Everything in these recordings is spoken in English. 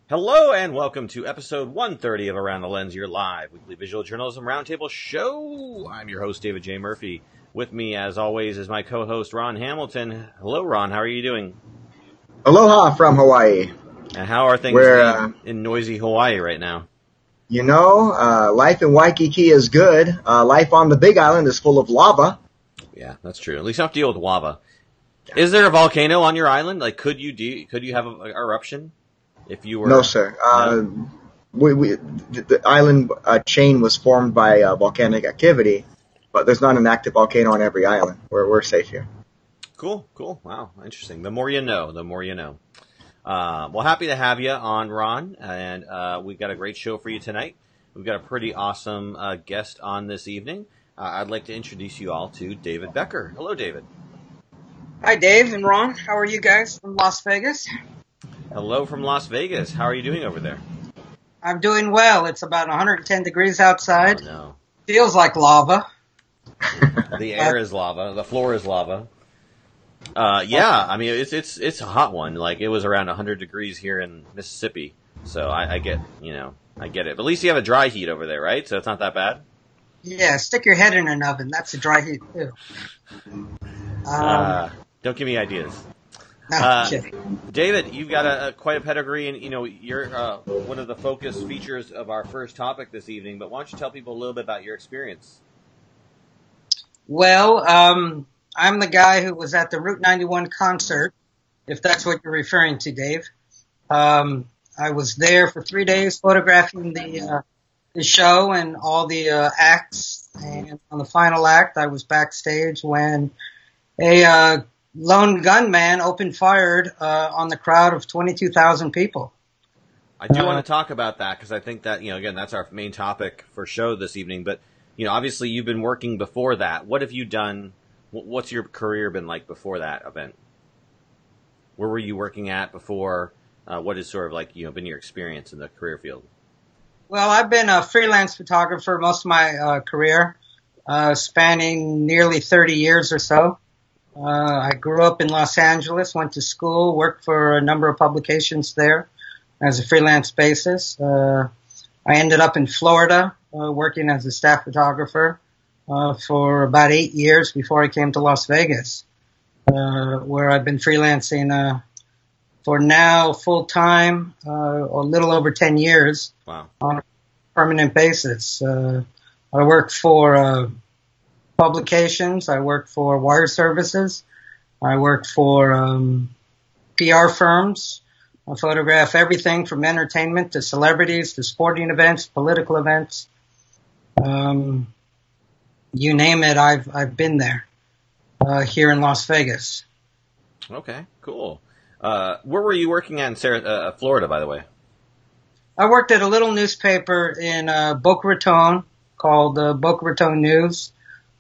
Hello and welcome to episode 130 of Around the Lens, your live weekly visual journalism roundtable show. I'm your host, David J. Murphy. With me, as always, is my co-host, Ron Hamilton. Hello, Ron. How are you doing? Aloha from Hawaii. And how are things in noisy Hawaii right now? Life in Waikiki is good. Life on the Big Island is full of lava. Yeah, that's true. At least you don't have to deal with lava. Yeah. Is there a volcano on your island? Like, could you have an eruption? If you were... No, sir. No? The island chain was formed by volcanic activity, but there's not an active volcano on every island. We're safe here. Cool. Wow, interesting. The more you know. Well, happy to have you on, Ron, and we've got a great show for you tonight. We've got a pretty awesome guest on this evening. I'd like to introduce you all to David Becker. Hello, David. Hi, Dave and Ron. How are you guys from Las Vegas? Hello from Las Vegas. How are you doing over there? I'm doing well. It's about 110 degrees outside. Oh, no. Feels like lava. The air is lava. The floor is lava. Yeah, I mean, it's a hot one. Like, it was around 100 degrees here in Mississippi. So I get it. But at least you have a dry heat over there, right? So it's not that bad? Yeah, stick your head in an oven. That's a dry heat, too. Don't give me ideas. No, David, you've got quite a pedigree, and you're one of the focus features of our first topic this evening. But why don't you tell people a little bit about your experience? Well, I'm the guy who was at the Route 91 concert, if that's what you're referring to, Dave. I was there for 3 days photographing the show and all the acts. And on the final act, I was backstage when a lone gunman opened fire on the crowd of 22,000 people. I do want to talk about that because I think that, again, that's our main topic for show this evening. But, obviously you've been working before that. What have you done? What's your career been like before that event? Where were you working at before? What is sort of like, been your experience in the career field? Well, I've been a freelance photographer most of my career, spanning nearly 30 years or so. I grew up in Los Angeles, went to school, worked for a number of publications there as a freelance basis. I ended up in Florida, working as a staff photographer, for about 8 years before I came to Las Vegas, where I've been freelancing, for now full time, a little over 10 years. Wow. On a permanent basis. I work for, publications. I work for wire services. I work for PR firms. I photograph everything from entertainment to celebrities to sporting events, political events. You name it, I've been there here in Las Vegas. Okay, cool. Where were you working at in Florida, by the way? I worked at a little newspaper in Boca Raton called Boca Raton News.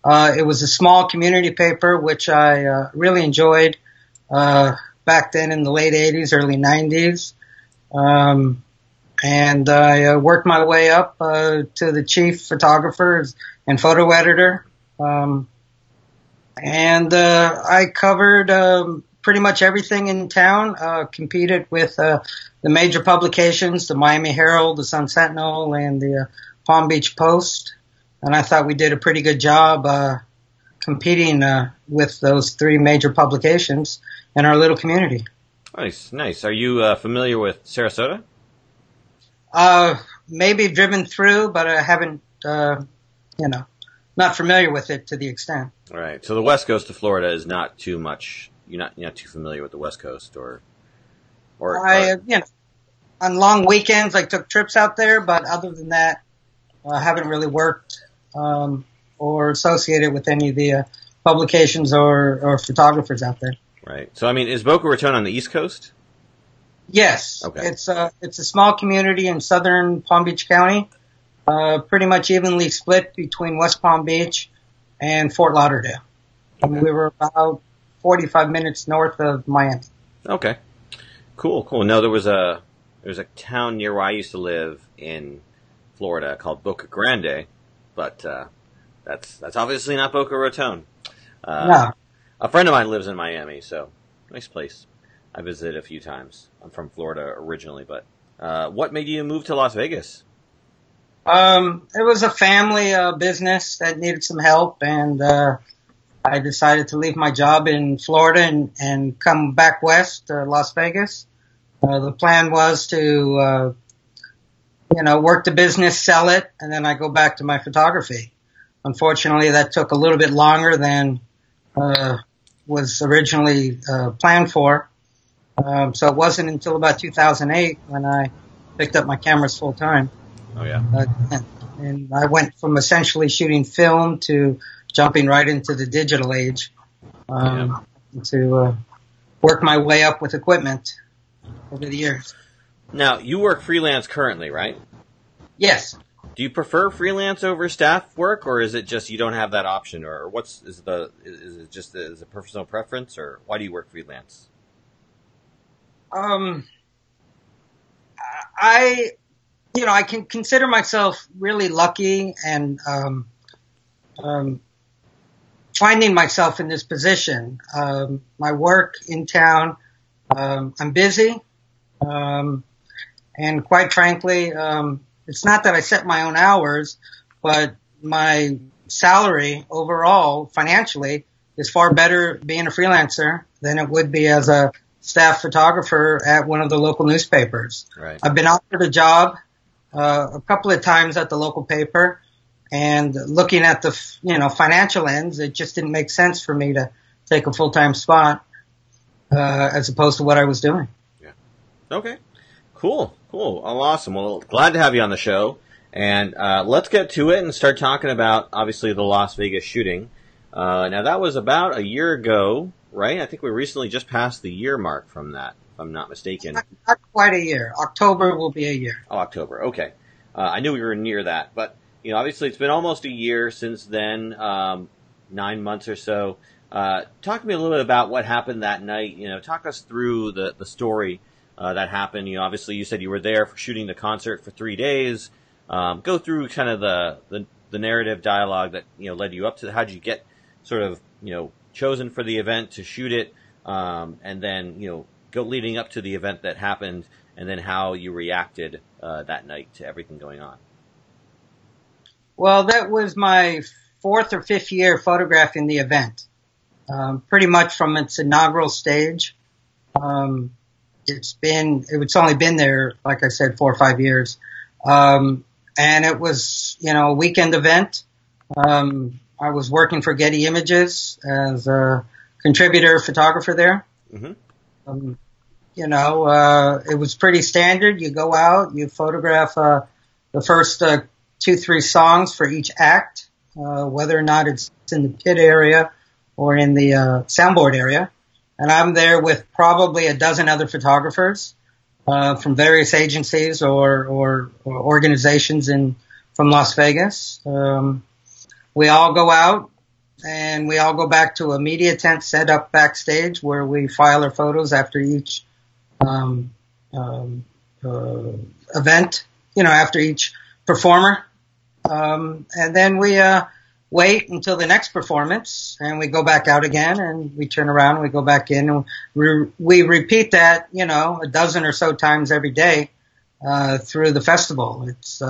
It was a small community paper, which I really enjoyed back then in the late 80s, early 90s. And I worked my way up to the chief photographer and photo editor. And I covered pretty much everything in town, competed with the major publications, the Miami Herald, the Sun Sentinel, and the Palm Beach Post. And I thought we did a pretty good job competing with those three major publications in our little community. Nice. Are you familiar with Sarasota? Maybe driven through, but I haven't, not familiar with it to the extent. All right. So the West Coast of Florida is not too much. You're not too familiar with the West Coast, or on long weekends I took trips out there, but other than that, I haven't really worked or associated with any of the publications or photographers out there. Right. So, I mean, is Boca Raton on the East Coast? Yes. Okay. It's a small community in southern Palm Beach County, pretty much evenly split between West Palm Beach and Fort Lauderdale. Okay. We were about 45 minutes north of Miami. Okay. Cool. No, there was a town near where I used to live in Florida called Boca Grande, but that's obviously not Boca Raton. No. A friend of mine lives in Miami, so nice place. I visited a few times. I'm from Florida originally, but What made you move to Las Vegas? It was a family business that needed some help, and I decided to leave my job in Florida and come back west to Las Vegas. The plan was to, work the business, sell it, and then I go back to my photography. Unfortunately, that took a little bit longer than was originally planned for. So it wasn't until about 2008 when I picked up my cameras full time. Oh, yeah. And I went from essentially shooting film to jumping right into the digital age to work my way up with equipment over the years. Now, you work freelance currently, right? Yes. Do you prefer freelance over staff work, or is it just you don't have that option, or is it just as a personal preference, or why do you work freelance? I can consider myself really lucky and finding myself in this position. My work in town, I'm busy, and quite frankly, it's not that I set my own hours, but my salary overall, financially, is far better being a freelancer than it would be as a staff photographer at one of the local newspapers. Right. I've been offered a job a couple of times at the local paper, and looking at the financial ends, it just didn't make sense for me to take a full-time spot as opposed to what I was doing. Yeah. Okay. Cool. Well, awesome. Well, glad to have you on the show, and let's get to it and start talking about obviously the Las Vegas shooting. Now that was about a year ago, right? I think we recently just passed the year mark from that, if I'm not mistaken. Not quite a year. October will be a year. Oh, October. Okay. I knew we were near that, but obviously it's been almost a year since then, 9 months or so. Talk to me a little bit about what happened that night. Talk us through the story that happened. Obviously you said you were there for shooting the concert for 3 days. Go through kind of the narrative dialogue that led you up to. How'd you get sort of chosen for the event to shoot it, and then go leading up to the event that happened, and then how you reacted that night to everything going on. Well, that was my 4th or 5th year photographing the event, pretty much from its inaugural stage. It's only been there, like I said, 4 or 5 years. And it was, a weekend event. I was working for Getty Images as a contributor photographer there. Mm-hmm. It was pretty standard. You go out, you photograph the first 2-3 songs for each act, whether or not it's in the pit area or in the soundboard area. And I'm there with probably a dozen other photographers from various agencies or organizations from Las Vegas. We all go out and we all go back to a media tent set up backstage where we file our photos after each event, after each performer. And then we wait until the next performance, and we go back out again, and we turn around and we go back in, and we repeat that, a dozen or so times every day through the festival. It's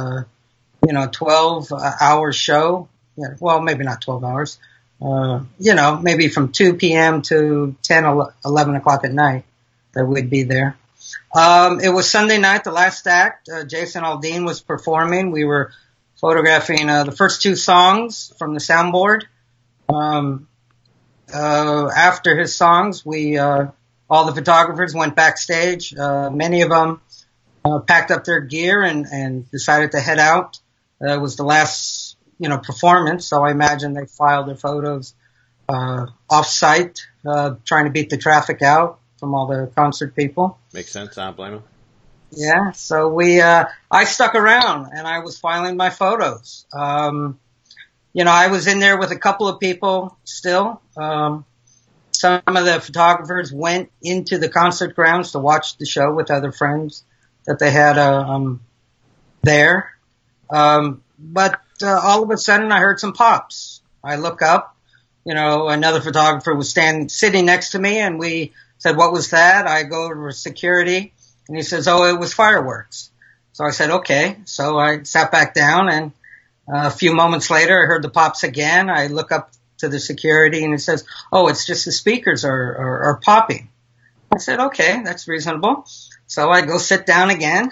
12-hour show. Yeah, well, maybe not 12 hours. Maybe from 2 p.m. to 10, 11 o'clock at night that we'd be there. It was Sunday night, the last act. Jason Aldean was performing. We were photographing the first 2 songs from the soundboard. After his songs, all the photographers went backstage. Many of them packed up their gear and decided to head out. It was the last performance, so I imagine they filed their photos off-site, trying to beat the traffic out from all the concert people. Makes sense. I don't blame them. Yeah, so I stuck around and I was filing my photos. I was in there with a couple of people still. Some of the photographers went into the concert grounds to watch the show with other friends that they had there. But all of a sudden I heard some pops. I look up, another photographer was sitting next to me, and we said, "What was that?" I go to security, And he says, oh, it was fireworks. So I said, okay. So I sat back down, and a few moments later, I heard the pops again. I look up to the security, and he says, oh, it's just the speakers are popping. I said, okay, that's reasonable. So I go sit down again,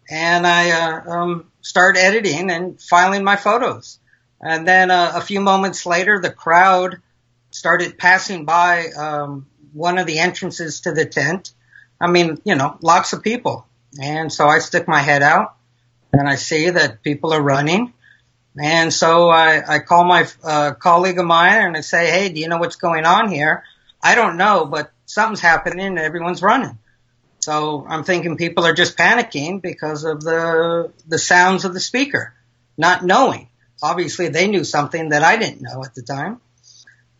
and I start editing and filing my photos. And then a few moments later, the crowd started passing by one of the entrances to the tent. I mean, lots of people. And so I stick my head out, and I see that people are running. And so I call my colleague of mine, and I say, hey, do you know what's going on here? I don't know, but something's happening, and everyone's running. So I'm thinking people are just panicking because of the sounds of the speaker, not knowing. Obviously, they knew something that I didn't know at the time.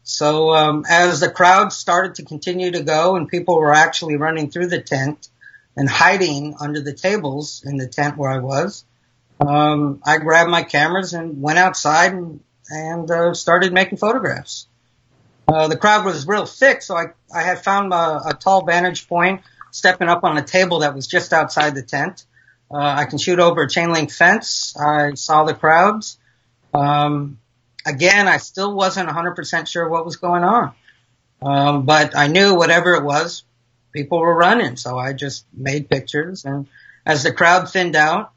So as the crowd started to continue to go, and people were actually running through the tent and hiding under the tables in the tent where I was, I grabbed my cameras and went outside and started making photographs. The crowd was real thick, so I had found a tall vantage point, stepping up on a table that was just outside the tent. I can shoot over a chain link fence. I saw the crowds. Again, I still wasn't 100% sure what was going on. But I knew whatever it was, people were running, so I just made pictures. And as the crowd thinned out,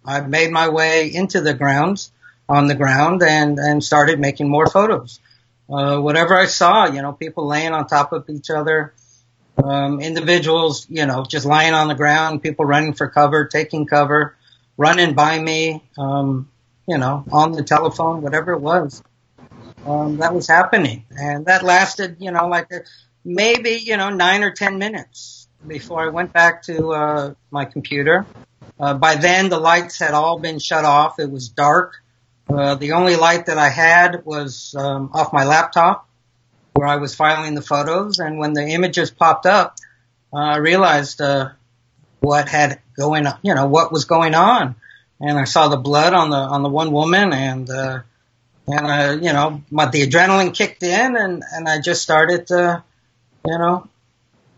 I made my way into the grounds, on the ground, and started making more photos. Whatever I saw, people laying on top of each other, individuals, just lying on the ground, people running for cover, taking cover, running by me, on the telephone, whatever it was. That was happening. And that lasted, maybe 9 or 10 minutes before I went back to my computer. By then, the lights had all been shut off. It was dark. The only light that I had was off my laptop, where I was filing the photos. And when the images popped up, I realized what was going on. And I saw the blood on the one woman, and the adrenaline kicked in, and I just started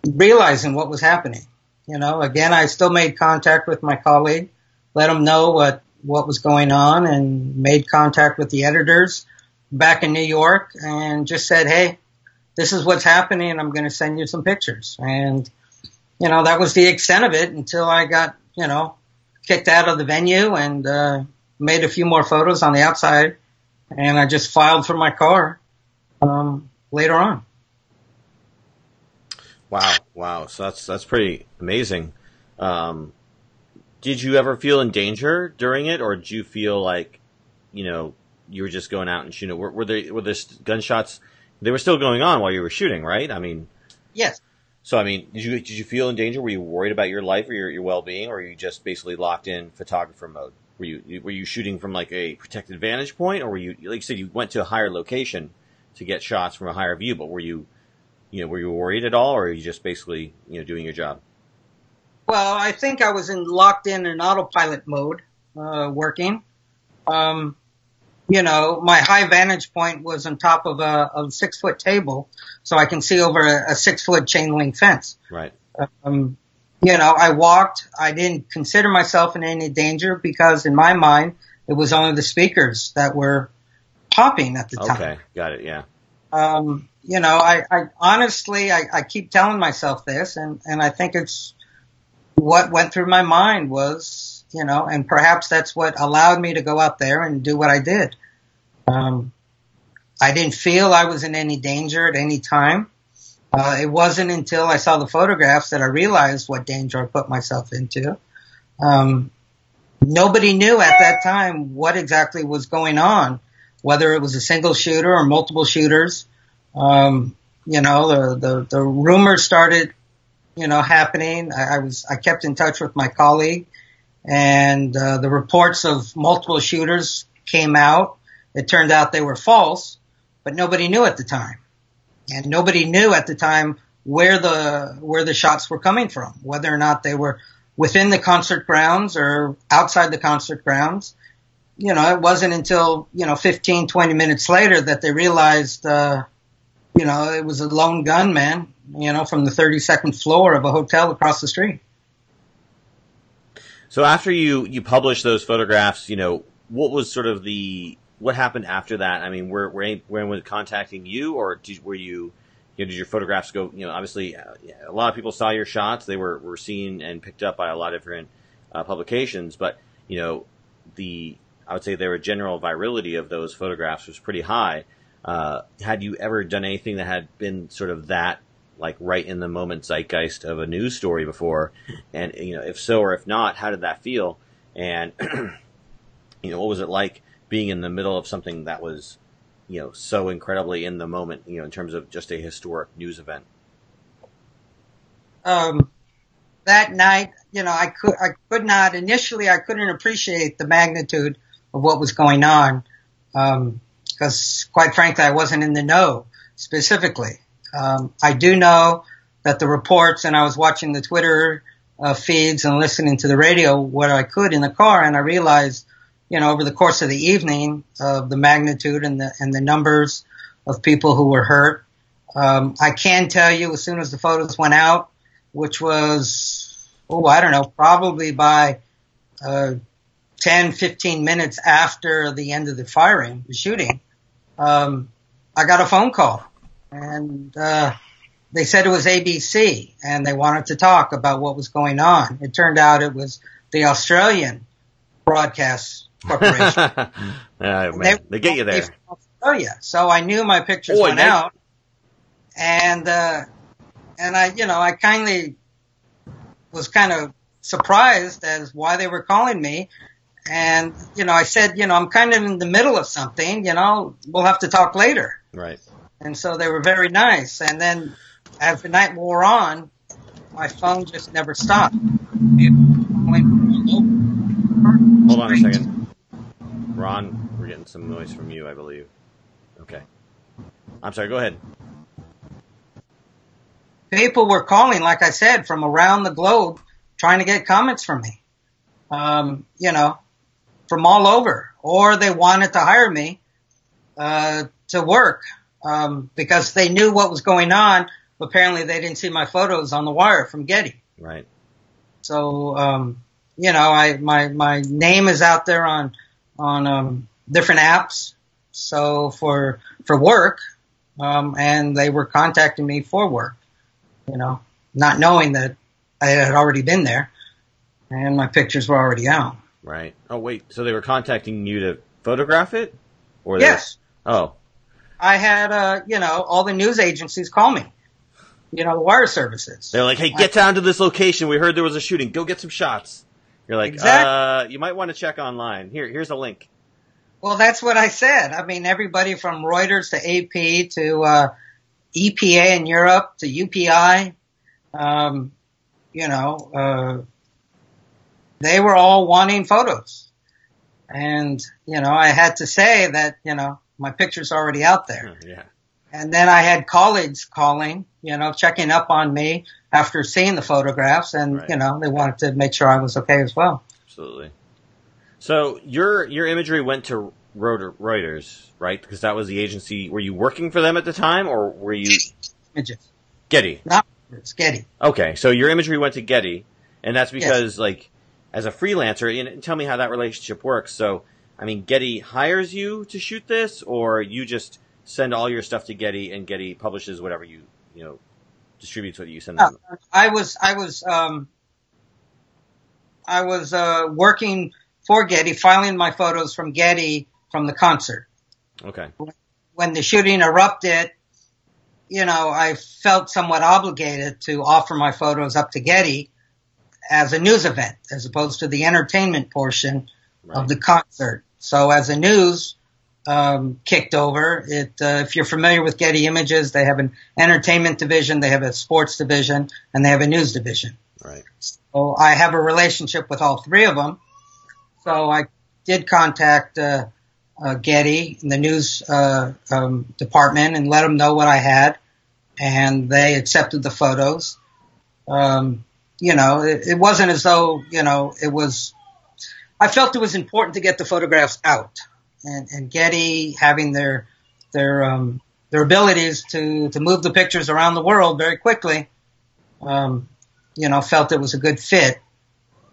realizing what was happening. Again, I still made contact with my colleague, let him know what was going on, and made contact with the editors back in New York, and just said, hey, this is what's happening, and I'm going to send you some pictures. And, that was the extent of it until I got, kicked out of the venue and made a few more photos on the outside, and I just filed for my car later on. Wow. So that's pretty amazing. Did you ever feel in danger during it, or did you feel like, you were just going out and shooting? Were there gunshots? They were still going on while you were shooting, right? I mean, yes. So, I mean, did you feel in danger? Were you worried about your life or your well-being, or were you just basically locked in photographer mode? Were you shooting from like a protected vantage point, or were you, like you said, you went to a higher location to get shots from a higher view, but were you worried at all, or were you just basically, doing your job? Well, I think I was locked in autopilot mode, working. My high vantage point was on top of a 6-foot table, so I can see over a 6-foot chain link fence. Right. I walked. I didn't consider myself in any danger because in my mind, it was only the speakers that were popping at the time. Okay. Got it. Yeah. I honestly, I keep telling myself this, and I think it's what went through my mind was, and perhaps that's what allowed me to go out there and do what I did. I didn't feel I was in any danger at any time. It wasn't until I saw the photographs that I realized what danger I put myself into. Nobody knew at that time what exactly was going on, whether it was a single shooter or multiple shooters. The rumors started, happening. I kept in touch with my colleague, and the reports of multiple shooters came out. It turned out they were false, but nobody knew at the time. And nobody knew at the time where the shots were coming from, whether or not they were within the concert grounds or outside the concert grounds. It wasn't until, 15, 20 minutes later that they realized, it was a lone gunman, from the 32nd floor of a hotel across the street. So after you published those photographs, what was sort of what happened after that? I mean, were anyone contacting you, or were you, did your photographs go, obviously a lot of people saw your shots. They were seen and picked up by a lot of different publications, but, I would say their general virality of those photographs was pretty high. Had you ever done anything that had been sort of that, like, right in the moment zeitgeist of a news story before? And, if so or if not, how did that feel? And, what was it like being in the middle of something that was, so incredibly in the moment, in terms of just a historic news event? That night, I could not, initially I couldn't appreciate the magnitude of what was going on. Because quite frankly, I wasn't in the know specifically. I do know that the reports, and I was watching the Twitter feeds and listening to the radio what I could in the car, and I realized, over the course of the evening, of the magnitude and the numbers of people who were hurt. I can tell you, as soon as the photos went out, which was, I don't know, probably by 10, 15 minutes after the end of the shooting, I got a phone call, and they said it was ABC, and they wanted to talk about what was going on. It turned out it was the Australian Broadcast Corporation. Man, they get you there. From Australia. So I knew my pictures went out, and I kindly was kind of surprised as why they were calling me. And, I said, I'm kind of in the middle of something, we'll have to talk later. Right. And so they were very nice. And then as the night wore on, my phone just never stopped. Hold on a second. Ron, we're getting some noise from you, I believe. Okay. I'm sorry, go ahead. People were calling, like I said, from around the globe trying to get comments from me. From all over, or they wanted to hire me to work because they knew what was going on. Apparently, they didn't see my photos on the wire from Getty. Right. So, my name is out there on different apps. So for work, and they were contacting me for work. Not knowing that I had already been there, and my pictures were already out. Right. Oh, wait. So they were contacting you to photograph it? Or yes. Oh. I had, all the news agencies call me. The wire services. They're like, hey, get down to this location. We heard there was a shooting. Go get some shots. You're like, exactly. You might want to check online. Here's a link. Well, that's what I said. I mean, everybody from Reuters to AP to EPA in Europe to UPI, they were all wanting photos. And, I had to say that, my picture's already out there. Yeah. And then I had colleagues calling, checking up on me after seeing the photographs. And, right. They wanted to make sure I was okay as well. Absolutely. So your imagery went to Reuters, right? Because that was the agency. Were you working for them at the time, or were you? Images. Getty. Not Reuters, Getty. Okay. So your imagery went to Getty, and that's because, yes. As a freelancer, and tell me how that relationship works. So, I mean, Getty hires you to shoot this, or you just send all your stuff to Getty, and Getty publishes whatever you distributes what you send them. I was working for Getty, filing my photos from Getty from the concert. Okay. When the shooting erupted, I felt somewhat obligated to offer my photos up to Getty as a news event, as opposed to the entertainment portion right. of the concert. So as the news kicked over, if you're familiar with Getty Images, they have an entertainment division, they have a sports division, and they have a news division. Right. So I have a relationship with all three of them. So I did contact Getty, the news department, and let them know what I had, and they accepted the photos. It wasn't as though, it was, I felt it was important to get the photographs out, and Getty having their their abilities to move the pictures around the world very quickly, felt it was a good fit.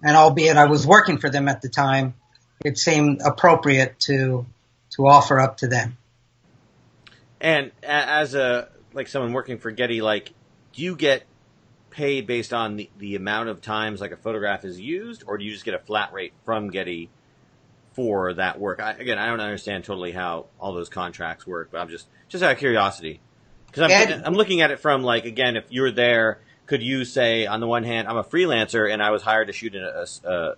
And albeit I was working for them at the time, it seemed appropriate to offer up to them. And as someone working for Getty, do you get paid based on the amount of times a photograph is used, or do you just get a flat rate from Getty for that work? I don't understand totally how all those contracts work, but I'm just out of curiosity, because I'm looking at it from again, if you're there, could you say, on the one hand, I'm a freelancer and I was hired to shoot a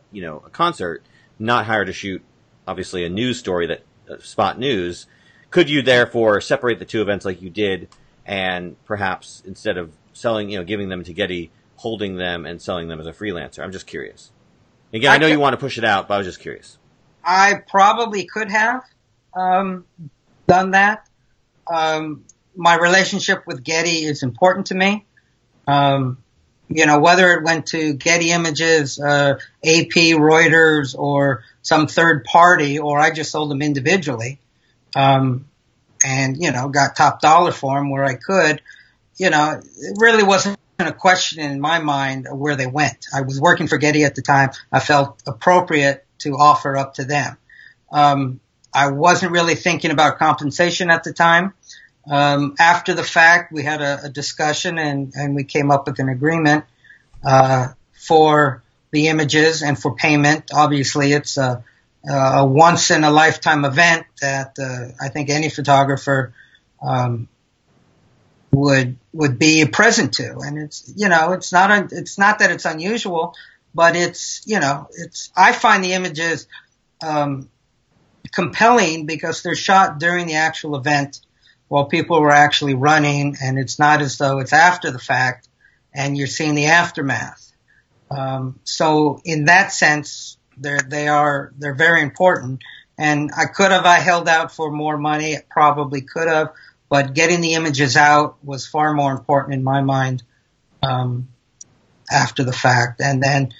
concert, not hired to shoot obviously a news story spot news? Could you therefore separate the two events like you did, and perhaps instead of selling, giving them to Getty, holding them and selling them as a freelancer? I'm just curious. Again, I know you want to push it out, but I was just curious. I probably could have done that. My relationship with Getty is important to me. Whether it went to Getty Images, AP, Reuters, or some third party, or I just sold them individually, and, got top dollar for them where I could, it really wasn't a question in my mind of where they went. I was working for Getty at the time. I felt appropriate to offer up to them. I wasn't really thinking about compensation at the time. After the fact, we had a discussion and we came up with an agreement, for the images and for payment. Obviously, it's a once in a lifetime event that, I think any photographer, would be present to. And it's not that it's unusual, but I find the images, compelling because they're shot during the actual event while people were actually running, and it's not as though it's after the fact and you're seeing the aftermath. So in that sense, they're very important. And I held out for more money, probably could have, but getting the images out was far more important in my mind, after the fact. And then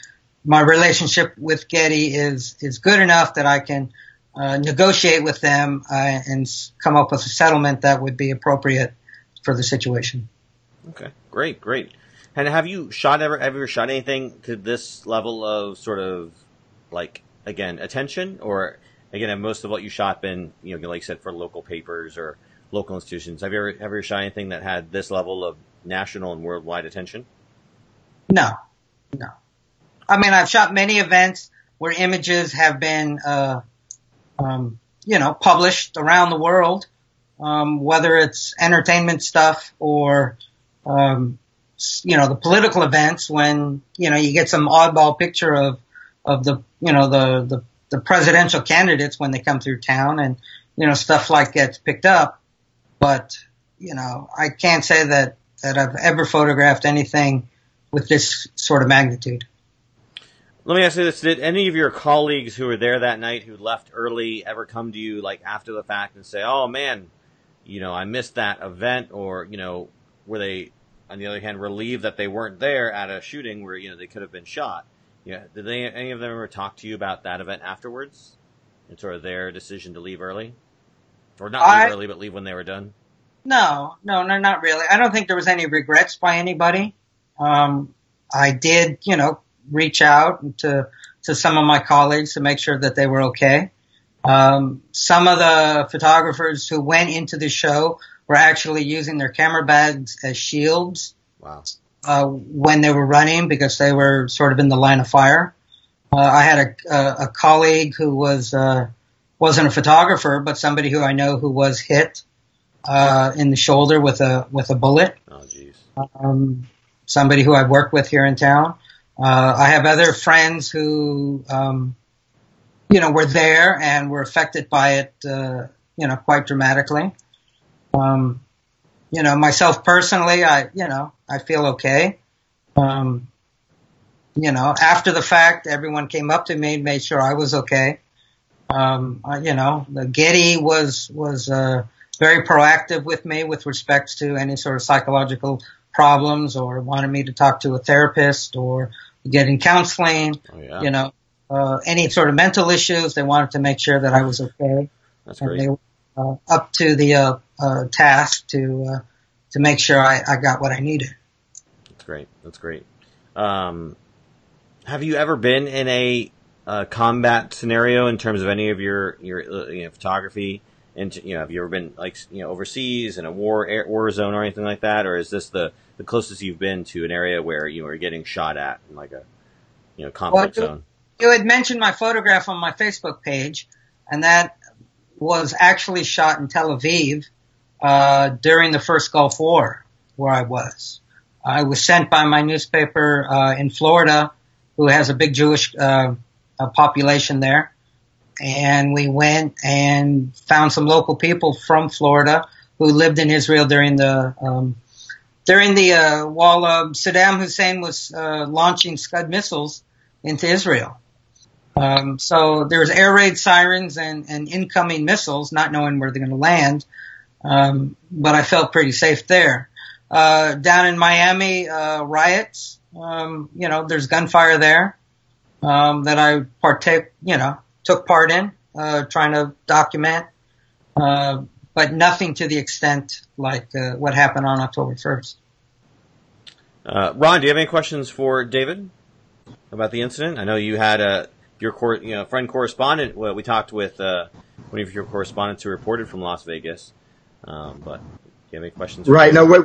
my relationship with Getty is good enough that I can negotiate with them and come up with a settlement that would be appropriate for the situation. Okay, great. And have you ever shot anything to this level of sort of attention, or again, have most of what you shot been like you said, for local papers or local institutions? Have you ever shot anything that had this level of national and worldwide attention? No. I mean, I've shot many events where images have been published around the world, whether it's entertainment stuff or, the political events when, you get some oddball picture of the presidential candidates when they come through town, and, stuff gets picked up. But, I can't say that I've ever photographed anything with this sort of magnitude. Let me ask you this. Did any of your colleagues who were there that night, who left early, ever come to you after the fact and say, oh man, I missed that event? Or, were they, on the other hand, relieved that they weren't there at a shooting where, they could have been shot? Yeah. Did any of them ever talk to you about that event afterwards and sort of their decision to leave early? Or not leave early, but leave when they were done? No, not really. I don't think there was any regrets by anybody. I did, reach out to some of my colleagues to make sure that they were okay. Some of the photographers who went into the show were actually using their camera bags as shields. Wow. When they were running, because they were sort of in the line of fire. I had a colleague who wasn't a photographer, but somebody who I know who was hit in the shoulder with a bullet. Oh, geez. Somebody who I've worked with here in town. I have other friends who, were there and were affected by it, quite dramatically. Myself personally, I feel okay. After the fact, everyone came up to me and made sure I was okay. The Getty was very proactive with me with respects to any sort of psychological problems, or wanted me to talk to a therapist or getting counseling. Oh, yeah. Any sort of mental issues. They wanted to make sure that I was okay. That's great. And they were up to the task to make sure I got what I needed. That's great. That's great. Have you ever been in a combat scenario in terms of any of your photography? And have you ever been overseas in a war zone or anything like that, or is this the closest you've been to an area where you were getting shot at in like a conflict zone? You had mentioned my photograph on my Facebook page, and that was actually shot in Tel Aviv during the first Gulf War, where I was. I was sent by my newspaper in Florida, who has a big Jewish population there. And we went and found some local people from Florida who lived in Israel during the while Saddam Hussein was launching Scud missiles into Israel. So there was air raid sirens and incoming missiles, not knowing where they're going to land. But I felt pretty safe there. Down in Miami, riots. There's gunfire there that I took part in, trying to document, but nothing to the extent like what happened on October 1st. Ron, do you have any questions for David about the incident? I know you had your friend correspondent. Well, we talked with one of your correspondents who reported from Las Vegas, but do you have any questions? Right. No.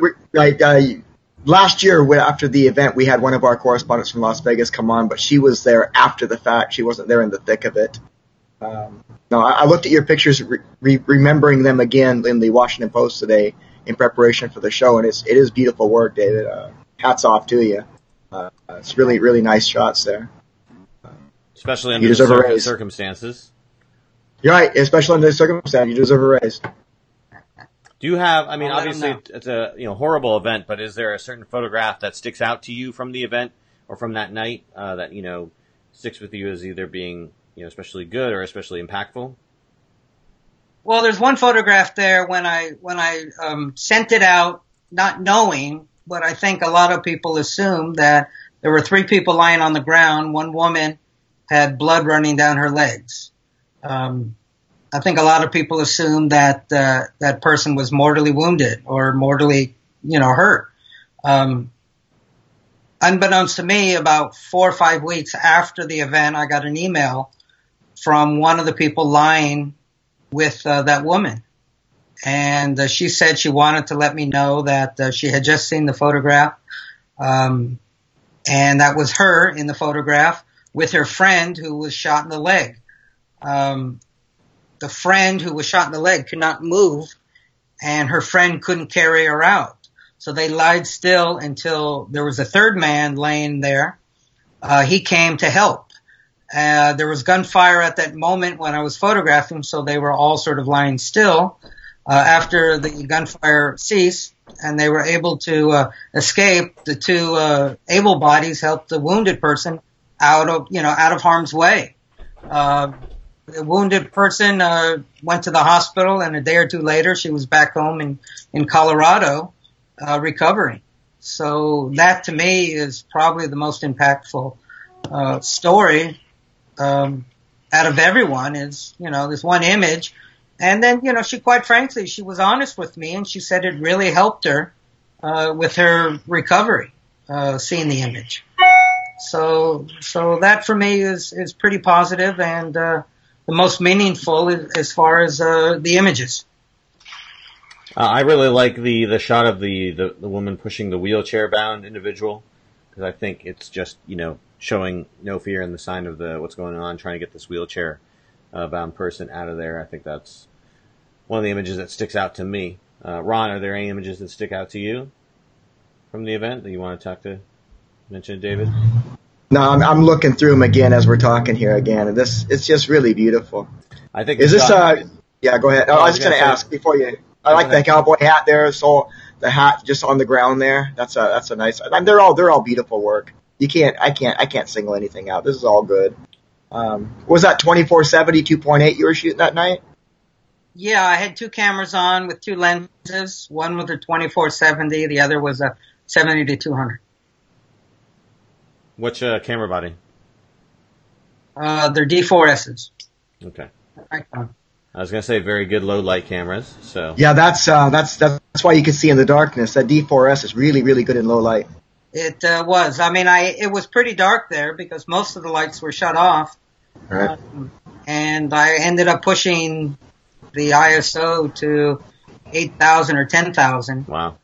Last year, after the event, we had one of our correspondents from Las Vegas come on, but she was there after the fact. She wasn't there in the thick of it. No, I looked at your pictures, remembering them again in the Washington Post today in preparation for the show, and it is beautiful work, David. Hats off to you. It's really, really nice shots there. Especially under the circumstances. You're right, especially under the circumstances. You deserve a raise. Do you have, obviously it's a horrible event, but is there a certain photograph that sticks out to you from the event or from that night that, sticks with you as either being, especially good or especially impactful? Well, there's one photograph there when I sent it out, not knowing, but I think a lot of people assumed that there were 3 people lying on the ground. One woman had blood running down her legs. I think a lot of people assumed that that person was mortally wounded or mortally, hurt. Unbeknownst to me, about 4 or 5 weeks after the event, I got an email from one of the people lying with that woman. And she said she wanted to let me know that she had just seen the photograph. And that was her in the photograph with her friend who was shot in the leg. The friend who was shot in the leg could not move, and her friend couldn't carry her out. So they lied still until there was a third man laying there. He came to help. There was gunfire at that moment when I was photographing, so they were all sort of lying still. After the gunfire ceased and they were able to escape, the 2 able bodies helped the wounded person out of harm's way. The wounded person went to the hospital, and a day or 2 later, she was back home in Colorado recovering. So that, to me, is probably the most impactful story out of everyone is, this one image. And then, she quite frankly, she was honest with me, and she said it really helped her with her recovery, seeing the image. So that for me is pretty positive and the most meaningful as far as the images. I really like the shot of the woman pushing the wheelchair-bound individual, because I think it's just, showing no fear in the sign of what's going on, trying to get this wheelchair-bound person out of there. I think that's one of the images that sticks out to me. Ron, are there any images that stick out to you from the event that you want to mention to David? No, I'm looking through them again as we're talking here again, and it's just really beautiful. I think is this yeah, go ahead. I was just going to ask before you. I like the cowboy hat there. So the hat just on the ground there. That's a nice. And they're all beautiful work. I can't single anything out. This is all good. Was that 24-70 2.8 you were shooting that night? Yeah, I had 2 cameras on with 2 lenses. One was a 24-70, the other was a 70-200. Which camera body? They're D4S's. Okay. I was going to say very good low light cameras. So Yeah, that's why you can see in the darkness. That D4S is really, really good in low light. It was. I mean, it was pretty dark there because most of the lights were shut off. Right. And I ended up pushing the ISO to 8,000 or 10,000. wow.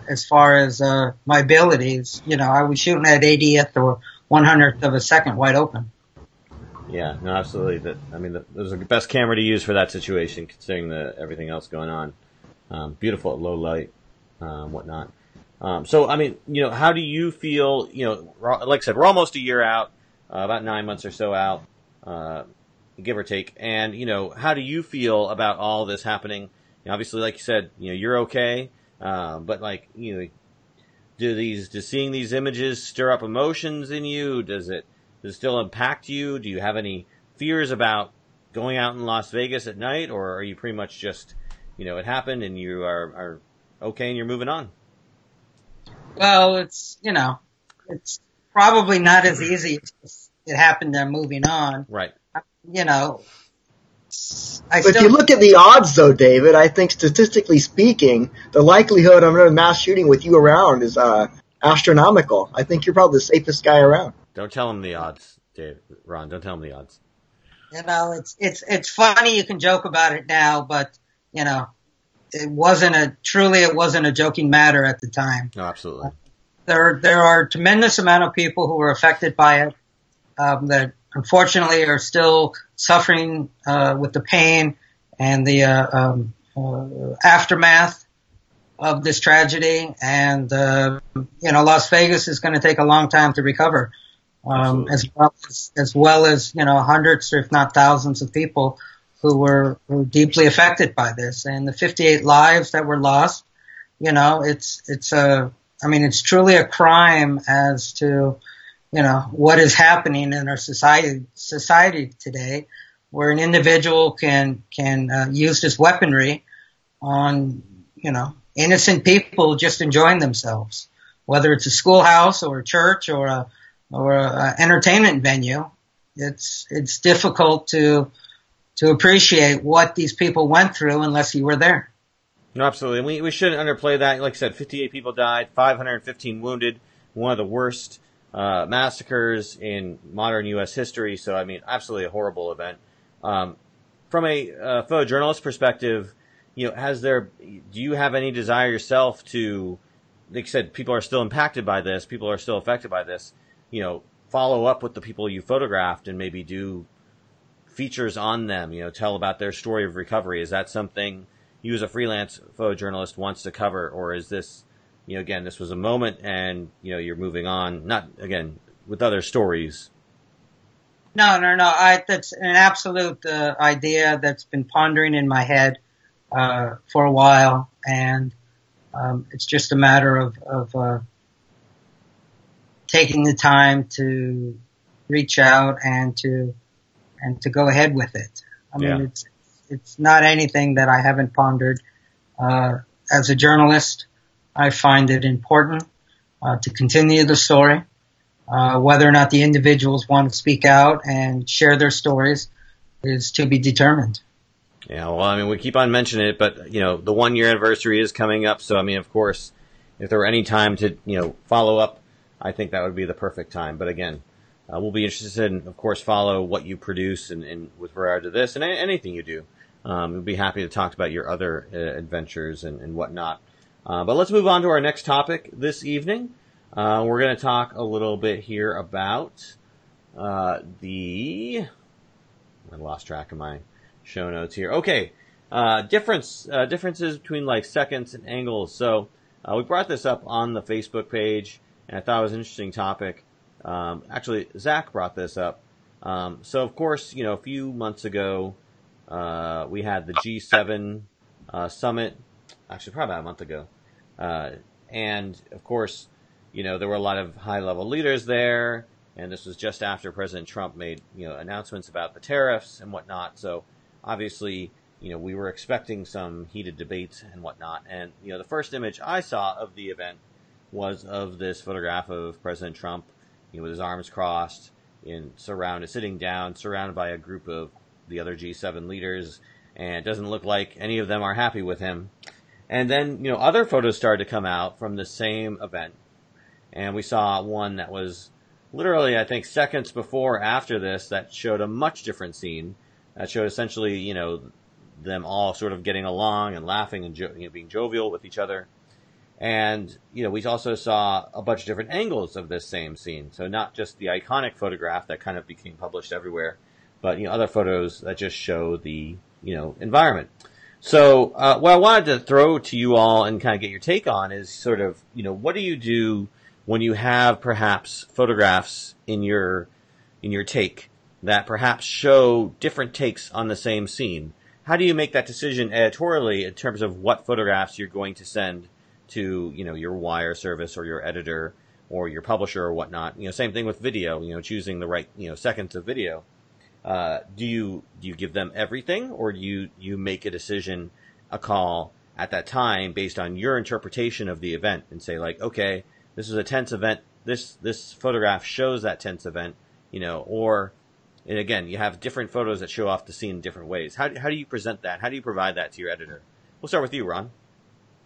As far as my abilities, I was shooting at 80th or 100th of a second wide open. Yeah, no, absolutely. That was the best camera to use for that situation, considering everything else going on. Beautiful at low light, whatnot. So, I mean, how do you feel? Like I said, we're almost a year out, about 9 months or so out, give or take. And how do you feel about all this happening? Obviously, like you said, you're okay, but like does seeing these images stir up emotions in you? Does it still impact you? Do you have any fears about going out in Las Vegas at night, or are you pretty much just, it happened and you are okay and you're moving on? Well, it's probably not as easy as it happened. They're moving on. Right. But if you look at the odds, though, David, I think statistically speaking, the likelihood of another mass shooting with you around is astronomical. I think you're probably the safest guy around. Don't tell him the odds, Dave. Ron, don't tell him the odds. It's funny. You can joke about it now, but it wasn't a joking matter at the time. No, absolutely. There are a tremendous amount of people who were affected by it, that unfortunately are still suffering, with the pain and the, aftermath of this tragedy. And, Las Vegas is going to take a long time to recover. As well as hundreds, if not thousands of people who were deeply affected by this, and the 58 lives that were lost. It's truly a crime as to, what is happening in our society today, where an individual can use this weaponry on, innocent people just enjoying themselves, whether it's a schoolhouse or a church or a entertainment venue. It's difficult to appreciate what these people went through unless you were there. No, absolutely. And we shouldn't underplay that. Like I said, 58 people died, 515 wounded, one of the worst massacres in modern U.S. history. So, absolutely a horrible event. From a photojournalist perspective, do you have any desire yourself to, like I said, people are still impacted by this, people are still affected by this, follow up with the people you photographed and maybe do features on them, tell about their story of recovery? Is that something you as a freelance photojournalist wants to cover, or is this, again, this was a moment and, you're moving on, not, again, with other stories? No. That's an absolute idea that's been pondering in my head for a while, and it's just a matter of taking the time to reach out and to go ahead with it. It's not anything that I haven't pondered. As a journalist, I find it important to continue the story. Whether or not the individuals want to speak out and share their stories is to be determined. Yeah, well, we keep on mentioning it, but, the 1 year anniversary is coming up. So, of course, if there were any time to, follow up, I think that would be the perfect time. But again, we'll be interested in, of course, follow what you produce and with regard to this and anything you do. We'd be happy to talk about your other adventures and whatnot. But let's move on to our next topic this evening. We're going to talk a little bit here about I lost track of my show notes here. Okay, differences between like seconds and angles. So we brought this up on the Facebook page, and I thought it was an interesting topic. Actually, Zach brought this up. So of course, a few months ago, we had the G7 summit. Actually, probably about a month ago, and of course, there were a lot of high-level leaders there, and this was just after President Trump made, announcements about the tariffs and whatnot. So obviously, we were expecting some heated debates and whatnot. And, the first image I saw of the event was of this photograph of President Trump, with his arms crossed and sitting down, surrounded by a group of the other G7 leaders, and it doesn't look like any of them are happy with him. And then, other photos started to come out from the same event. And we saw one that was literally, I think, seconds before or after this that showed a much different scene. That showed essentially, them all sort of getting along and laughing and being jovial with each other. And, we also saw a bunch of different angles of this same scene. So not just the iconic photograph that kind of became published everywhere, but, other photos that just show the, environment. So, what I wanted to throw to you all and kind of get your take on is sort of, what do you do when you have perhaps photographs in your take that perhaps show different takes on the same scene? How do you make that decision editorially in terms of what photographs you're going to send to, your wire service or your editor or your publisher or whatnot? Same thing with video, choosing the right, seconds of video. Do you give them everything, or do you make a decision, a call at that time based on your interpretation of the event and say, like, okay, this is a tense event. This photograph shows that tense event, or, and again, you have different photos that show off the scene in different ways. How do you present that? How do you provide that to your editor? We'll start with you, Ron.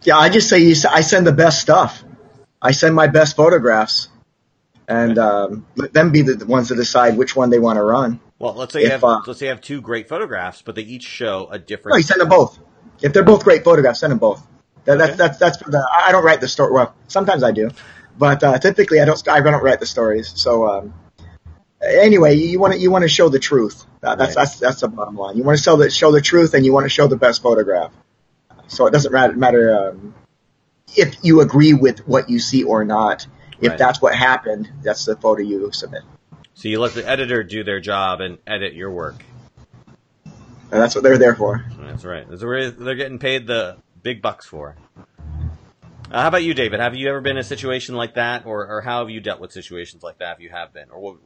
Yeah, I just say I send the best stuff. I send my best photographs, and let them be the ones to decide which one they want to run. Well, let's say you have two great photographs, but they each show a different. No, you send them both. If they're both great photographs, send them both. That's I don't write the story. Well, sometimes I do, but typically I don't write the stories. So anyway, you want to show the truth. That's the bottom line. You want to show the truth, and you want to show the best photograph. So it doesn't matter if you agree with what you see or not. If that's what happened, that's the photo you submit. So you let the editor do their job and edit your work. And that's what they're there for. That's right. That's what they're getting paid the big bucks for. How about you, David? Have you ever been in a situation like that, or how have you dealt with situations like that if you have been? Or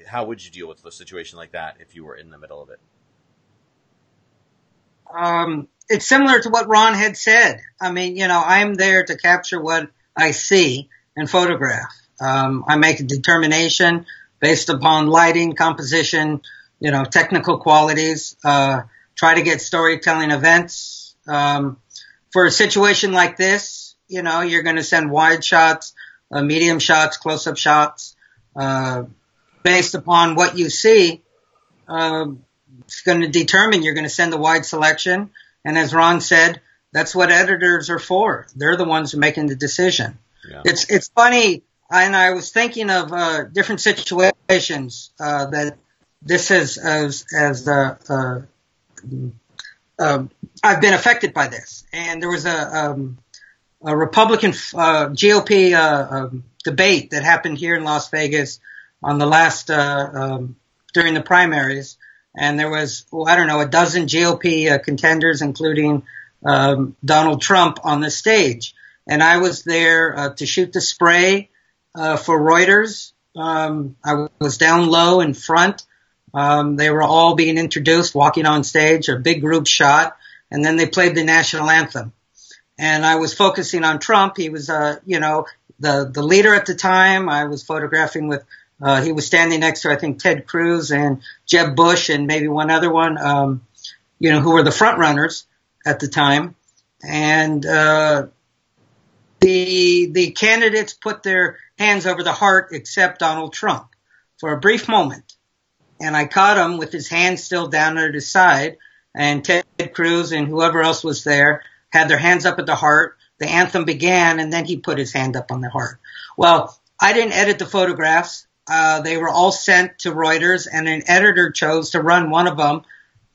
how would you deal with a situation like that if you were in the middle of it? It's similar to what Ron had said. I mean, I'm there to capture what I see and photograph. I make a determination based upon lighting, composition, technical qualities, try to get storytelling events. For a situation like this, you're going to send wide shots, medium shots, close-up shots, based upon what you see. It's going to determine you're going to send the wide selection. And as Ron said, that's what editors are for. They're the ones who are making the decision. Yeah. It's funny. And I was thinking of different situations that this I've been affected by this. And there was a Republican GOP debate that happened here in Las Vegas on the last during the primaries, and there was a dozen GOP contenders, including Donald Trump, on the stage. And I was there to shoot the spray for Reuters. I was down low in front. They were all being introduced, walking on stage, a big group shot, and then they played the national anthem. And I was focusing on Trump. He was, the leader at the time. I was photographing with, he was standing next to, I think, Ted Cruz and Jeb Bush and maybe one other one, who were the front runners at the time. And, the candidates put their hands over the heart except Donald Trump for a brief moment. And I caught him with his hands still down at his side, and Ted Cruz and whoever else was there had their hands up at the heart. The anthem began, and then he put his hand up on the heart. Well, I didn't edit the photographs. They were all sent to Reuters, and an editor chose to run one of them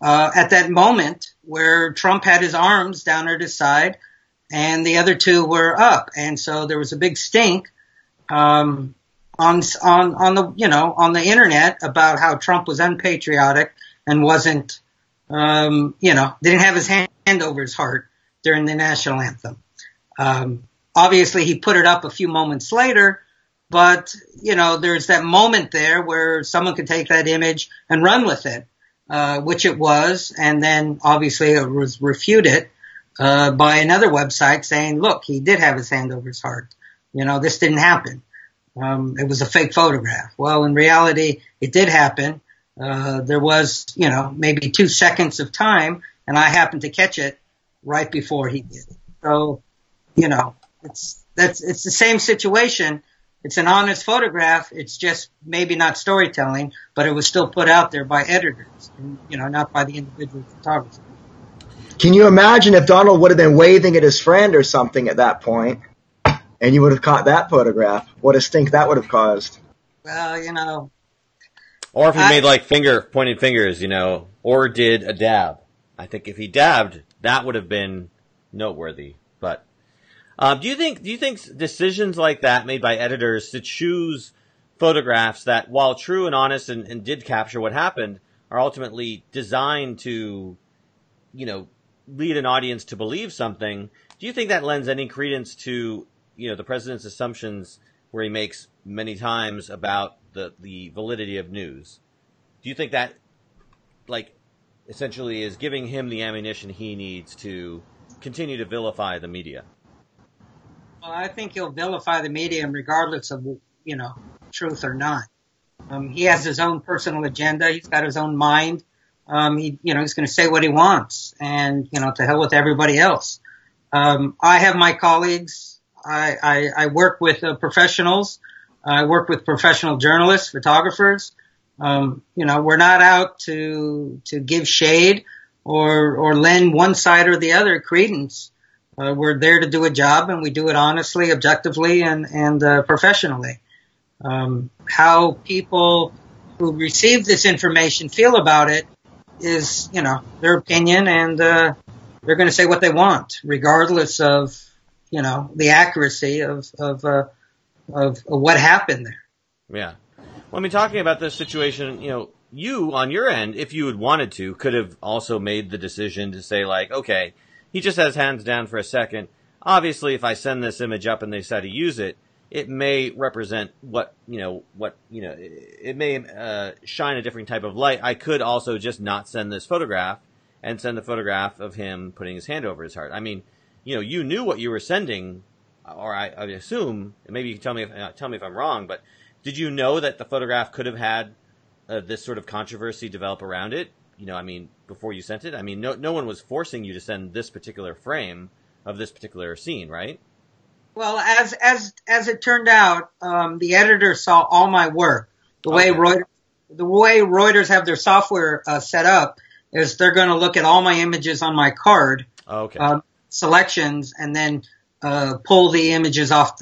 at that moment where Trump had his arms down at his side, and the other two were up. And so there was a big stink on the internet about how Trump was unpatriotic and wasn't, didn't have his hand over his heart during the national anthem. Obviously he put it up a few moments later, but, there's that moment there where someone could take that image and run with it, which it was. And then obviously it was refuted, by another website saying, look, he did have his hand over his heart. This didn't happen. It was a fake photograph. Well, in reality, it did happen. There was, maybe 2 seconds of time, and I happened to catch it right before he did. So, it's the same situation. It's an honest photograph. It's just maybe not storytelling, but it was still put out there by editors, and, not by the individual photographer. Can you imagine if Donald would have been waving at his friend or something at that point, and you would have caught that photograph? What a stink that would have caused. Well, Or if he made like pointed fingers, or did a dab. I think if he dabbed, that would have been noteworthy. But do you think decisions like that made by editors to choose photographs that, while true and honest and did capture what happened, are ultimately designed to, lead an audience to believe something? Do you think that lends any credence to, the president's assumptions where he makes many times about the validity of news? Do you think that, essentially is giving him the ammunition he needs to continue to vilify the media? Well, I think he'll vilify the media regardless of, truth or not. He has his own personal agenda. He's got his own mind. He's going to say what he wants, and, to hell with everybody else. I have my colleagues. I work with professionals. I work with professional journalists, photographers. We're not out to give shade or lend one side or the other credence. We're there to do a job, and we do it honestly, objectively, and professionally. How people who receive this information feel about it is, their opinion, and they're going to say what they want, regardless of, the accuracy of what happened there. Yeah. Well, talking about this situation, you on your end, if you had wanted to, could have also made the decision to say, okay, he just has hands down for a second. Obviously, if I send this image up and they decide to use it, it may represent it may shine a different type of light. I could also just not send this photograph and send the photograph of him putting his hand over his heart. You knew what you were sending, or I assume, maybe you can tell me if I'm wrong, but did you know that the photograph could have had this sort of controversy develop around it? Before you sent it? No one was forcing you to send this particular frame of this particular scene, right? Well, as it turned out, the editor saw all my work. The way Reuters have their software set up is they're going to look at all my images on my card, selections, and then pull the images off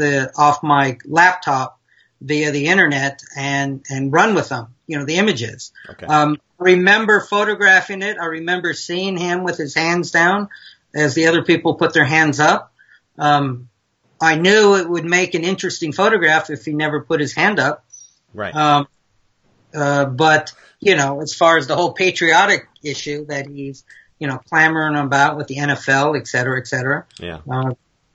my laptop via the internet and run with them. The images. Okay. I remember photographing it. I remember seeing him with his hands down as the other people put their hands up. I knew it would make an interesting photograph if he never put his hand up. Right. But, as far as the whole patriotic issue that he's, clamoring about with the NFL, et cetera, et cetera. Yeah.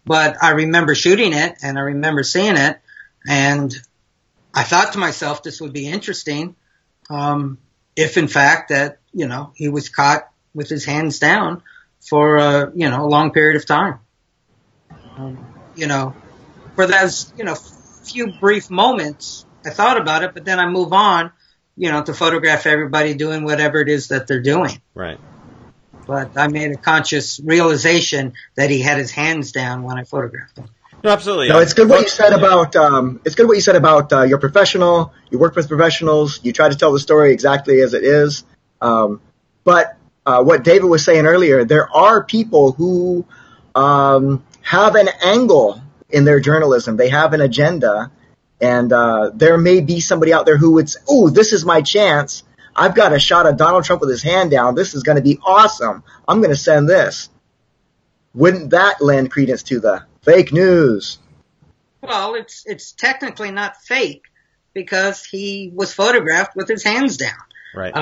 But I remember shooting it, and I remember seeing it, and I thought to myself, this would be interesting, if in fact that, he was caught with his hands down for, a long period of time. For those, few brief moments, I thought about it, but then I move on, to photograph everybody doing whatever it is that they're doing. Right. But I made a conscious realization that he had his hands down when I photographed him. No, absolutely. No, it's good what you said about you're professional. You work with professionals. You try to tell the story exactly as it is. But what David was saying earlier, there are people who have an angle in their journalism. They have an agenda, and there may be somebody out there who would say, "Oh, this is my chance. I've got a shot of Donald Trump with his hand down. This is going to be awesome. I'm going to send this." Wouldn't that lend credence to the fake news? Well, it's technically not fake because he was photographed with his hands down. Right.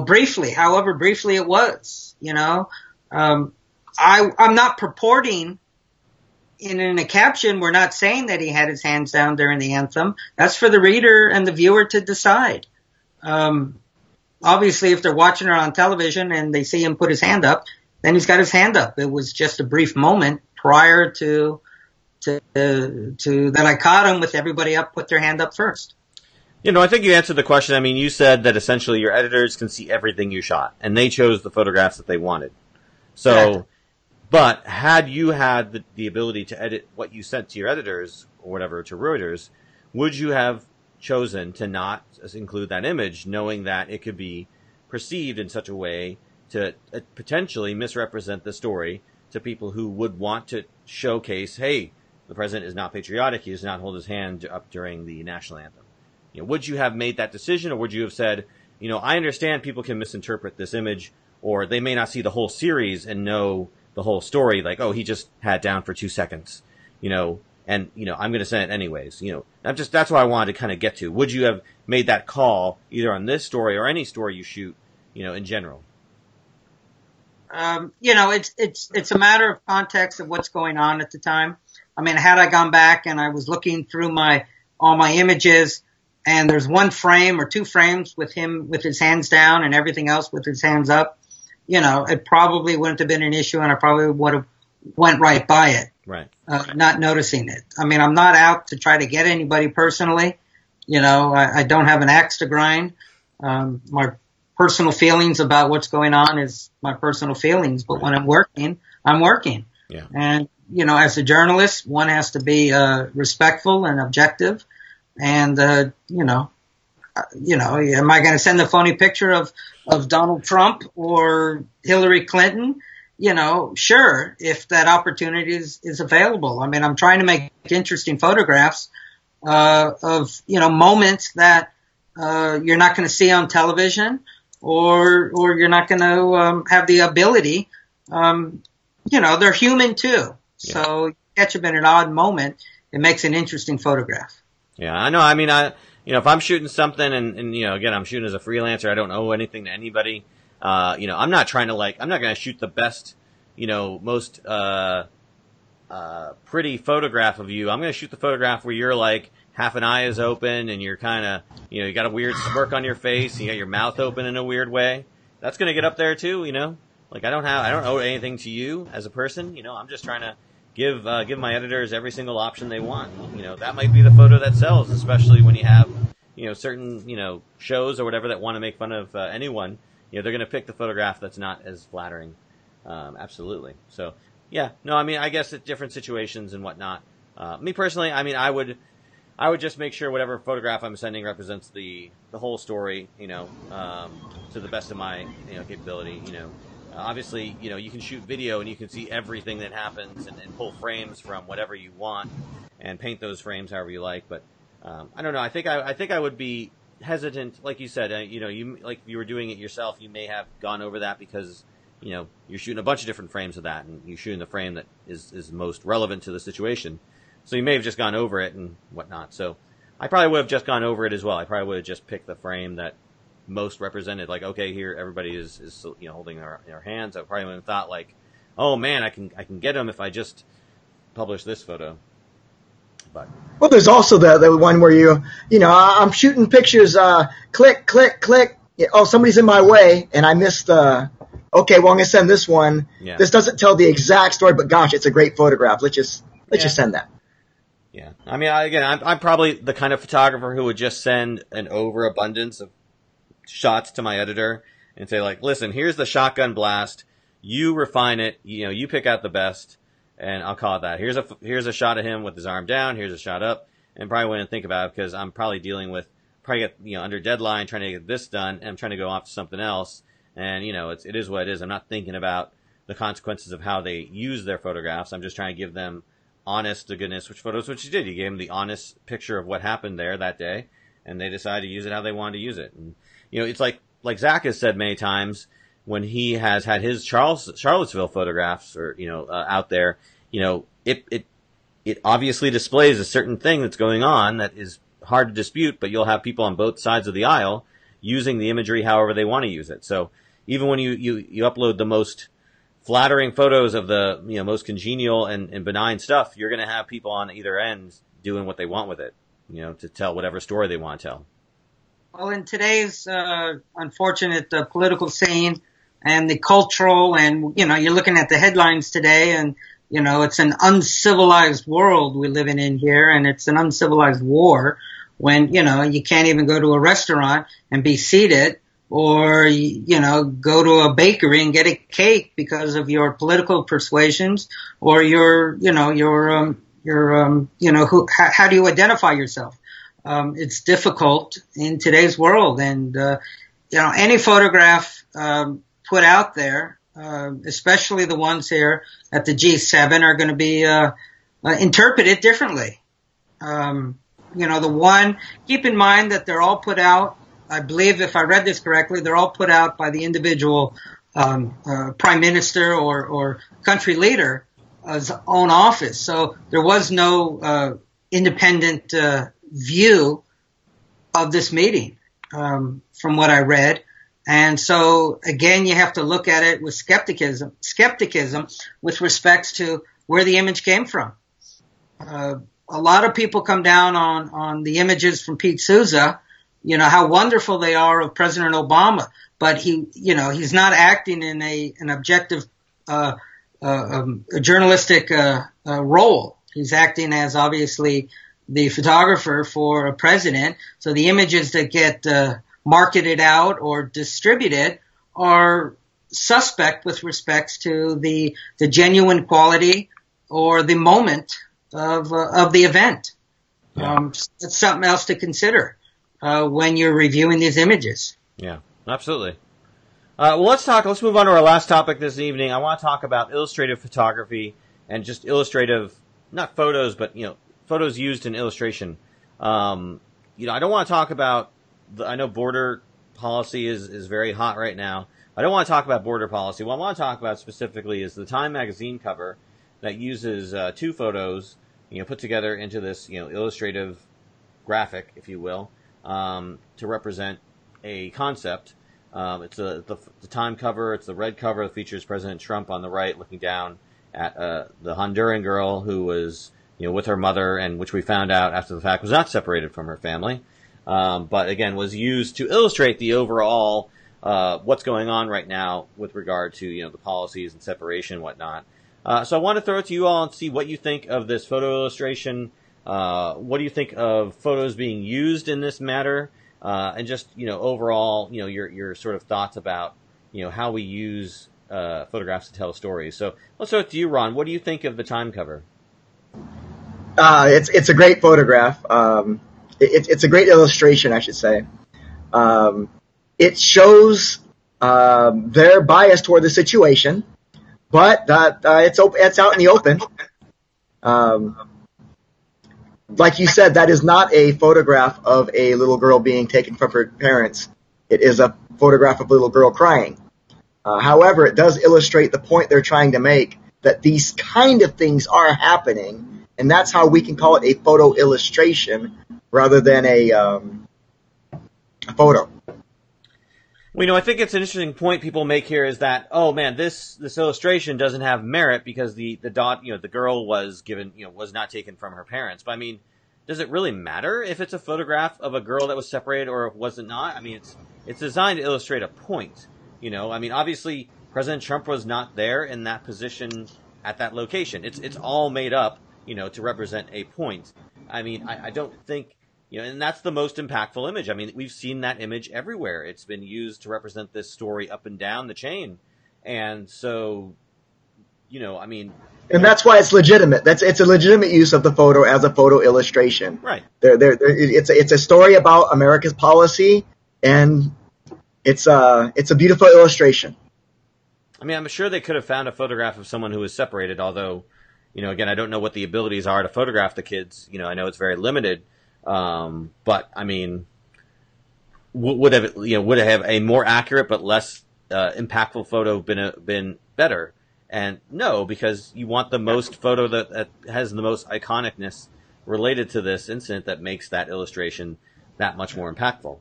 Briefly, however briefly it was. I'm not purporting in a caption. We're not saying that he had his hands down during the anthem. That's for the reader and the viewer to decide. Obviously, if they're watching it on television and they see him put his hand up, then he's got his hand up. It was just a brief moment prior to that I caught him with everybody up, put their hand up first. I think you answered the question. I mean, you said that essentially your editors can see everything you shot, and they chose the photographs that they wanted. So, Exactly. but had you had the ability to edit what you sent to your editors or whatever to Reuters, would you have chosen to not include that image, knowing that it could be perceived in such a way to potentially misrepresent the story to people who would want to showcase, hey, the president is not patriotic, he does not hold his hand up during the national anthem? Would you have made that decision, or would you have said, I understand people can misinterpret this image, or they may not see the whole series and know the whole story, like, oh, he just had down for 2 seconds, and, I'm going to send it anyways. That's what I wanted to kind of get to. Would you have made that call either on this story or any story you shoot, in general? It's a matter of context of what's going on at the time. I mean, had I gone back and I was looking through all my images, and there's one frame or 2 frames with him with his hands down and everything else with his hands up, it probably wouldn't have been an issue, and I probably would have went right by it. Right. Not noticing it. I mean, I'm not out to try to get anybody personally. I don't have an axe to grind. My personal feelings about what's going on is my personal feelings, but when I'm working, I'm working. Yeah. And, as a journalist, one has to be respectful and objective. And, am I going to send a phony picture of Donald Trump or Hillary Clinton? Sure, if that opportunity is available. I mean, I'm trying to make interesting photographs of moments that you're not going to see on television, or you're not going to have the ability. They're human too. Yeah. So you catch them in an odd moment, it makes an interesting photograph. Yeah, I know. I mean, if I'm shooting something and again, I'm shooting as a freelancer, I don't owe anything to anybody. I'm not trying to I'm not going to shoot the best, most pretty photograph of you. I'm going to shoot the photograph where you're like half an eye is open and you're kind of, you got a weird smirk on your face, and you got your mouth open in a weird way. That's going to get up there too, Like I don't owe anything to you as a person, I'm just trying to give my editors every single option they want. That might be the photo that sells, especially when you have, certain, shows or whatever that want to make fun of anyone. They're going to pick the photograph that's not as flattering. Absolutely. So, yeah, no, I mean, I guess at different situations and whatnot. Me personally, I mean, I would just make sure whatever photograph I'm sending represents the whole story, to the best of my, capability, Obviously, you can shoot video and you can see everything that happens and pull frames from whatever you want and paint those frames however you like. But I don't know. I think I would be hesitant, like you said. You like you were doing it yourself. You may have gone over that because you're shooting a bunch of different frames of that, and you're shooting the frame that is most relevant to the situation. So you may have just gone over it and whatnot. So I probably would have just gone over it as well. I probably would have just picked the frame that most represented, like, okay, here everybody is holding their hands. I probably would have thought like, oh man, I can get them if I just publish this photo. But well, there's also the one where I'm shooting pictures, click, click, click. Oh, somebody's in my way, and I missed. Okay, well, I'm gonna send this one. Yeah. This doesn't tell the exact story, but gosh, it's a great photograph. Let's just send that. Yeah, I mean, I'm probably the kind of photographer who would just send an overabundance of shots to my editor and say, like, listen, here's the shotgun blast. You refine it. You pick out the best, and I'll call it that. Here's a shot of him with his arm down. Here's a shot up, and probably wouldn't think about it because I'm probably dealing with get under deadline trying to get this done, and I'm trying to go off to something else. And it is what it is. I'm not thinking about the consequences of how they use their photographs. I'm just trying to give them honest to goodness which you did. You gave them the honest picture of what happened there that day, and they decided to use it how they wanted to use it. And it's like Zach has said many times when he has had his Charlottesville photographs or out there, it obviously displays a certain thing that's going on that is hard to dispute, but you'll have people on both sides of the aisle using the imagery however they want to use it. So even when you upload the most flattering photos of the most congenial and benign stuff, you're going to have people on either end doing what they want with it, to tell whatever story they want to tell. Well, in today's unfortunate political scene and the cultural, and you're looking at the headlines today, and it's an uncivilized world we're living in here, and it's an uncivilized war. when, you can't even go to a restaurant and be seated, or, go to a bakery and get a cake because of your political persuasions, or how do you identify yourself? It's difficult in today's world, and, any photograph, put out there, especially the ones here at the G7 are going to be, interpreted differently. Keep in mind that they're all put out, I believe if I read this correctly, they're all put out by the individual prime minister or country leader's own office. So there was no independent view of this meeting from what I read. And so, again, you have to look at it with skepticism with respects to where the image came from. A lot of people come down on the images from Pete Souza, how wonderful they are of President Obama, but he's not acting in an objective, journalistic, role. He's acting as obviously the photographer for a president. So the images that get, marketed out or distributed are suspect with respects to the genuine quality or the moment of the event. Yeah. It's something else to consider when you're reviewing these images. Yeah, absolutely. Well, let's move on to our last topic this evening. I want to talk about illustrative photography and just illustrative, not photos, but, photos used in illustration. I don't want to talk about I know border policy is very hot right now. I don't want to talk about border policy. What I want to talk about specifically is the Time magazine cover that uses two photos, put together into this, illustrative graphic, if you will, to represent a concept. It's the Time cover. It's the red cover that features President Trump on the right, looking down at the Honduran girl who was, with her mother, and which we found out after the fact was not separated from her family. But again, was used to illustrate the overall, what's going on right now with regard to, the policies and separation and whatnot. So I want to throw it to you all and see what you think of this photo illustration. What do you think of photos being used in this matter? And just, overall, your sort of thoughts about, how we use, photographs to tell stories. So let's throw it to you, Ron. What do you think of the Time cover? It's a great photograph. It's a great illustration, I should say. It shows their bias toward the situation, but it's out in the open. Like you said, that is not a photograph of a little girl being taken from her parents. It is a photograph of a little girl crying. However, it does illustrate the point they're trying to make, that these kind of things are happening, and that's how we can call it a photo illustration rather than a photo. Well, I think it's an interesting point people make here is that, oh man, this illustration doesn't have merit because the girl was given, was not taken from her parents. But I mean, does it really matter if it's a photograph of a girl that was separated or was it not? I mean, it's designed to illustrate a point. I mean, obviously President Trump was not there in that position at that location. It's all made up, to represent a point. I mean, I don't think. And that's the most impactful image. I mean, we've seen that image everywhere. It's been used to represent this story up and down the chain. And so, I mean... And that's why it's legitimate. It's a legitimate use of the photo as a photo illustration. Right. It's a story about America's policy, and it's a beautiful illustration. I mean, I'm sure they could have found a photograph of someone who was separated, although, again, I don't know what the abilities are to photograph the kids. I know it's very limited. But I mean, would have a more accurate but less impactful photo been better? And no, because you want the most photo that has the most iconicness related to this incident that makes that illustration that much more impactful.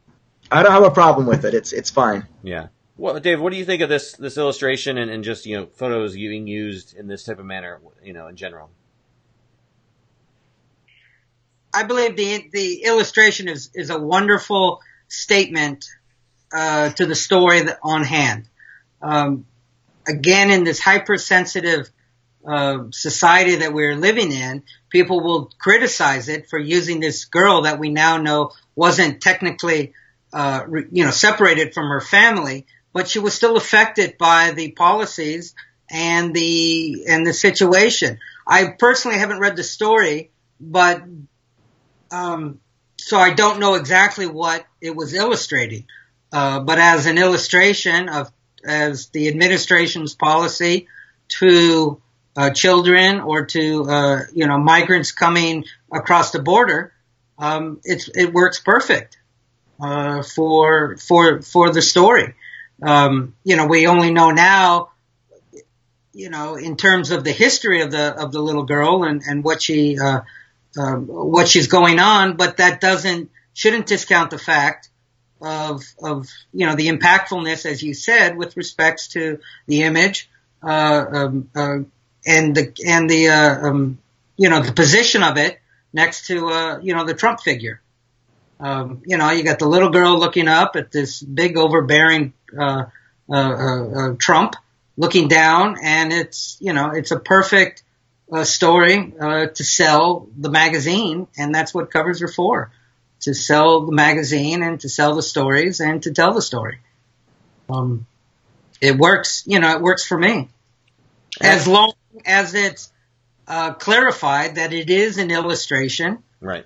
I don't have a problem with it. It's fine. Yeah. Well, Dave, what do you think of this illustration and just photos being used in this type of manner, in general? I believe the illustration is a wonderful statement to the story on hand. Again, in this hypersensitive society that we're living in, people will criticize it for using this girl that we now know wasn't technically, separated from her family, but she was still affected by the policies and the situation. I personally haven't read the story, but so I don't know exactly what it was illustrating. But as an illustration as the administration's policy to children or to migrants coming across the border, it works perfect for the story. We only know now, in terms of the history of the little girl and what she's going on, but that shouldn't discount the fact of the impactfulness, as you said, with respects to the image, and the position of it next to, the Trump figure. You got the little girl looking up at this big overbearing, Trump looking down, and it's a perfect, story, to sell the magazine, and that's what covers are for. To sell the magazine and to sell the stories and to tell the story. It works, it works for me. As long as it's clarified that it is an illustration. Right.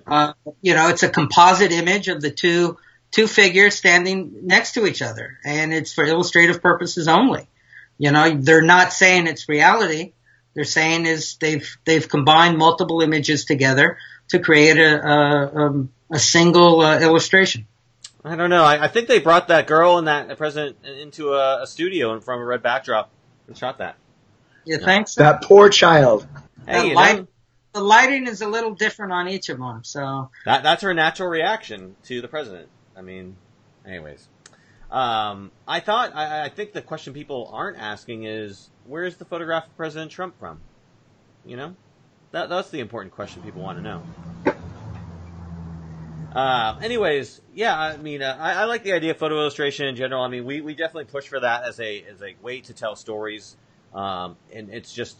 It's a composite image of the two figures standing next to each other, and it's for illustrative purposes only. They're not saying it's reality. They're saying is they've combined multiple images together to create a single illustration. I don't know. I think they brought that girl and that president into a studio in front of a red backdrop and shot that. You think so? That poor child. Hey, the lighting is a little different on each of them, so that's her natural reaction to the president. I mean, anyways, I think the question people aren't asking is, where's the photograph of President Trump from? That's the important question people want to know. Anyways, yeah, I mean, I like the idea of photo illustration in general. I mean, we definitely push for that as a way to tell stories. And it's just,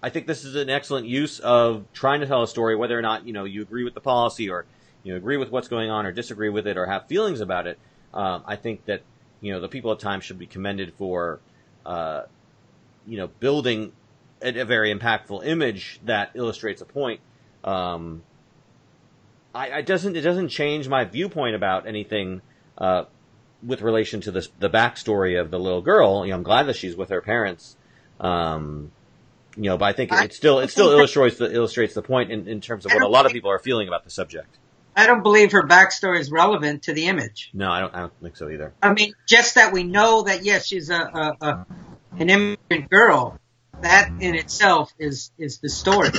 I think this is an excellent use of trying to tell a story, whether or not, you agree with the policy or, agree with what's going on or disagree with it or have feelings about it. I think that, the people at times should be commended for, building a very impactful image that illustrates a point. It doesn't change my viewpoint about anything, with relation to the backstory of the little girl. I'm glad that she's with her parents. But I think it still illustrates the point in terms of what a lot of people are feeling about the subject. I don't believe her backstory is relevant to the image. No, I don't think so either. I mean, just that we know that yes, she's an immigrant girl. That in itself is the story.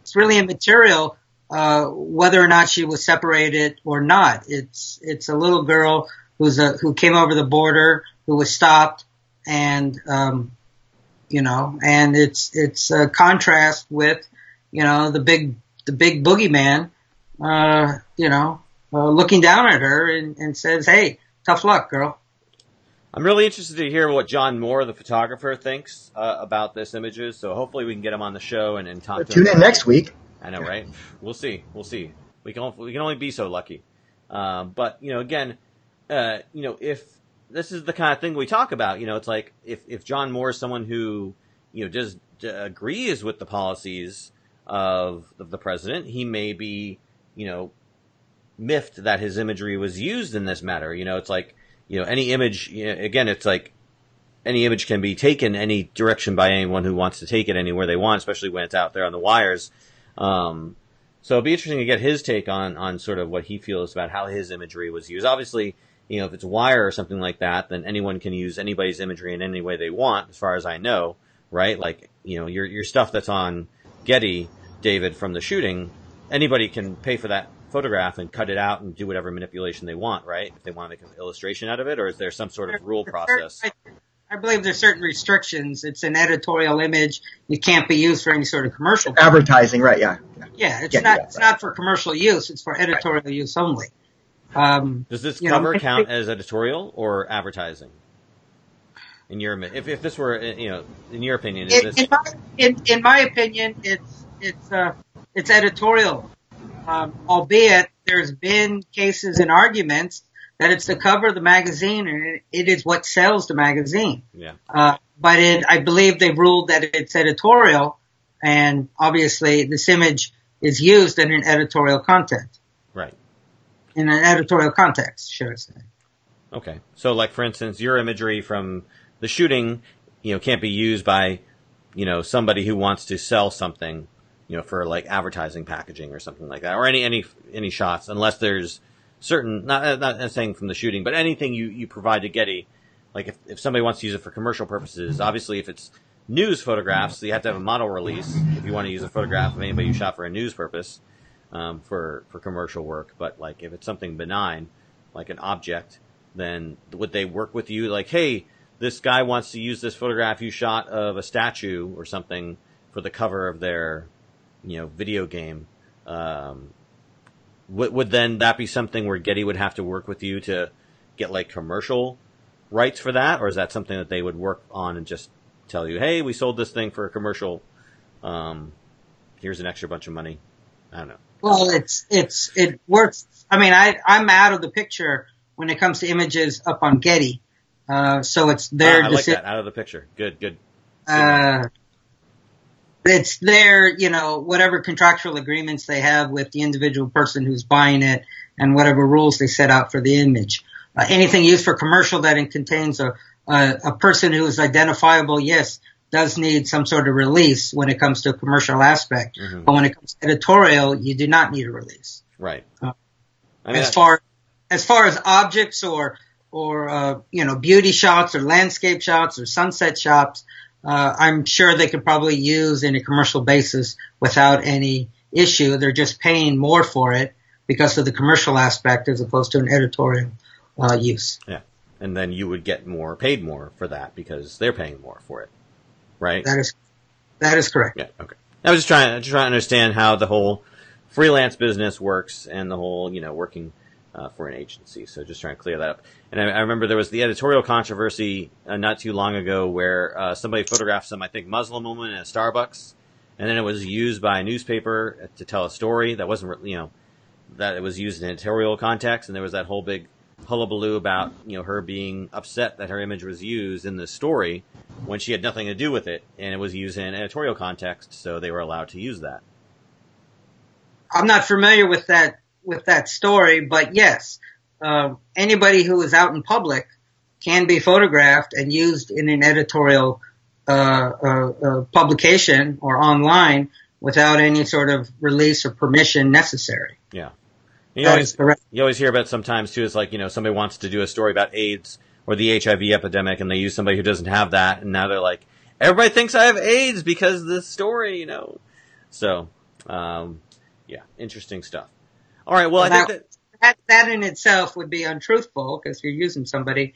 It's really immaterial whether or not she was separated or not. It's a little girl who came over the border, who was stopped, and and it's a contrast with the big boogeyman looking down at her and says, "Hey, tough luck, girl." I'm really interested to hear what John Moore, the photographer, thinks about this images. So hopefully we can get him on the show and talk to him. Tune in next week. I know, right? We'll see. We can only be so lucky. But again, if this is the kind of thing we talk about, it's like if John Moore is someone who just agrees with the policies of the president, he may be miffed that his imagery was used in this matter. It's like any image. Again, it's like any image can be taken any direction by anyone who wants to take it anywhere they want, especially when it's out there on the wires. So it'd be interesting to get his take on sort of what he feels about how his imagery was used. Obviously, if it's wire or something like that, then anyone can use anybody's imagery in any way they want, as far as I know, right? Like, your stuff that's on Getty, David, from the shooting, anybody can pay for that photograph and cut it out and do whatever manipulation they want, right? If they want to make an illustration out of it, or is there some sort of rule process? I believe there's certain restrictions. It's an editorial image. It can't be used for any sort of commercial. Advertising, right? Yeah. Yeah, it's not for commercial use. It's for editorial use only. Does this cover count as editorial or advertising? In your if this were in your opinion, in my opinion, it's editorial. Albeit there's been cases and arguments that it's the cover of the magazine and it is what sells the magazine. Yeah. But I believe they've ruled that it's editorial, and obviously this image is used in an editorial content. Right. In an editorial context, should I say. Okay. So, like, for instance, your imagery from the shooting, can't be used by, somebody who wants to sell something, for like advertising packaging or something like that, or any shots, unless there's certain, not saying from the shooting, but anything you provide to Getty. Like if somebody wants to use it for commercial purposes, obviously if it's news photographs, so you have to have a model release if you want to use a photograph of anybody you shot for a news purpose, for commercial work. But like if it's something benign, like an object, then would they work with you? Like, hey, this guy wants to use this photograph you shot of a statue or something for the cover of their, video game. Would then that be something where Getty would have to work with you to get like commercial rights for that, or is that something that they would work on and just tell you, hey, we sold this thing for a commercial, here's an extra bunch of money? I don't know. Well, it works. I mean, I'm out of the picture when it comes to images up on Getty, so it's their. I like that, out of the picture. Good. It's their, whatever contractual agreements they have with the individual person who's buying it, and whatever rules they set out for the image. Anything used for commercial that contains a person who is identifiable, yes, does need some sort of release when it comes to a commercial aspect. Mm-hmm. But when it comes to editorial, you do not need a release. Right. As far as objects or beauty shots or landscape shots or sunset shots, I'm sure they could probably use in a commercial basis without any issue. They're just paying more for it because of the commercial aspect as opposed to an editorial use. Yeah. And then you would get paid more for that because they're paying more for it. Right? That is correct. Yeah, okay. I was just trying to understand how the whole freelance business works and the whole, working for an agency. So just trying to clear that up. And I remember there was the editorial controversy not too long ago where somebody photographed some, I think, Muslim woman in a Starbucks, and then it was used by a newspaper to tell a story that wasn't, that it was used in an editorial context, and there was that whole big hullabaloo about, her being upset that her image was used in the story when she had nothing to do with it, and it was used in an editorial context, so they were allowed to use that. I'm not familiar with that story, but yes, anybody who is out in public can be photographed and used in an editorial publication or online without any sort of release or permission necessary. Yeah. You always hear about sometimes too, it's like, somebody wants to do a story about AIDS or the HIV epidemic and they use somebody who doesn't have that, and now they're like, everybody thinks I have AIDS because of this story, So, yeah, interesting stuff. All right, well, I think that in itself would be untruthful because you're using somebody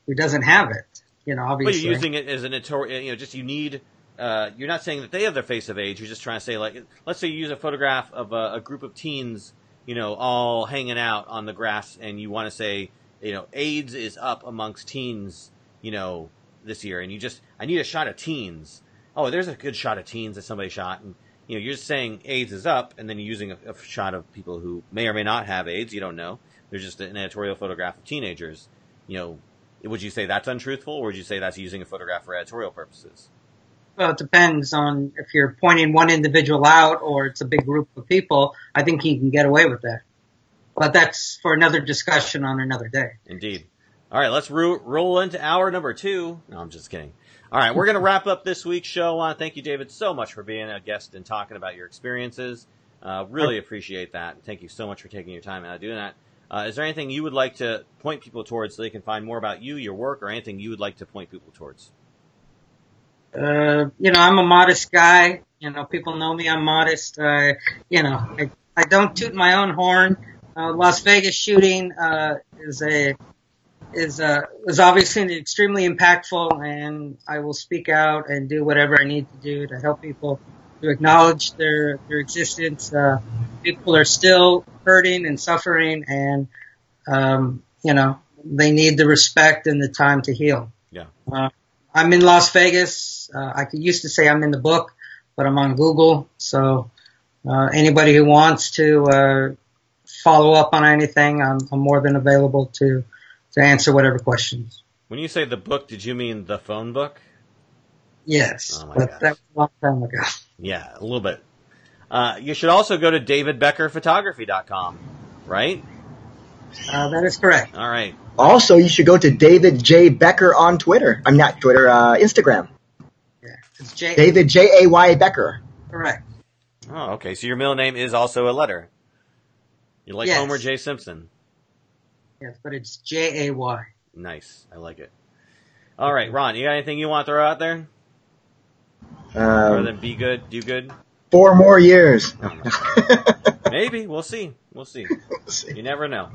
who doesn't have it, obviously. Well, you're using it as an editorial, just you need, you're not saying that they have their face of AIDS, you're just trying to say, like, let's say you use a photograph of a group of teens, all hanging out on the grass, and you want to say, AIDS is up amongst teens, this year, and I need a shot of teens. Oh, there's a good shot of teens that somebody shot, and, you're just saying AIDS is up, and then you're using a shot of people who may or may not have AIDS, you don't know. There's just an editorial photograph of teenagers. Would you say that's untruthful, or would you say that's using a photograph for editorial purposes? Well, it depends on if you're pointing one individual out or it's a big group of people. I think you can get away with that. But that's for another discussion on another day. Indeed. All right, let's roll into hour number 2. No, I'm just kidding. All right, we're going to wrap up this week's show. I want to thank you, David, so much for being a guest and talking about your experiences. Really appreciate that. Thank you so much for taking your time out doing that. Is there anything you would like to point people towards so they can find more about you, your work, or anything you would like to point people towards? I'm a modest guy. People know me. I'm modest. I don't toot my own horn. Las Vegas shooting was obviously extremely impactful, and I will speak out and do whatever I need to do to help people to acknowledge their existence. People are still hurting and suffering, and they need the respect and the time to heal. Yeah. I'm in Las Vegas. Used to say I'm in the book, but I'm on Google. So anybody who wants to follow up on anything, I'm more than available to answer whatever questions. When you say the book, did you mean the phone book? Yes, Oh my but gosh. that was a long time ago. Yeah, a little bit. You should also go to davidbeckerphotography.com, right? That is correct. All right. Also, you should go to David J. Becker on Twitter. I'm not Twitter, Instagram. Yeah, it's David J.A.Y. Becker. Correct. Oh, okay. So your middle name is also a letter. You're like Yes. Homer J. Simpson. Yes, but it's J-A-Y. Nice. I like it. All right, Ron, you got anything you want to throw out there? Other than be good, do good? 4 more years. Maybe. We'll see. We'll see. You never know.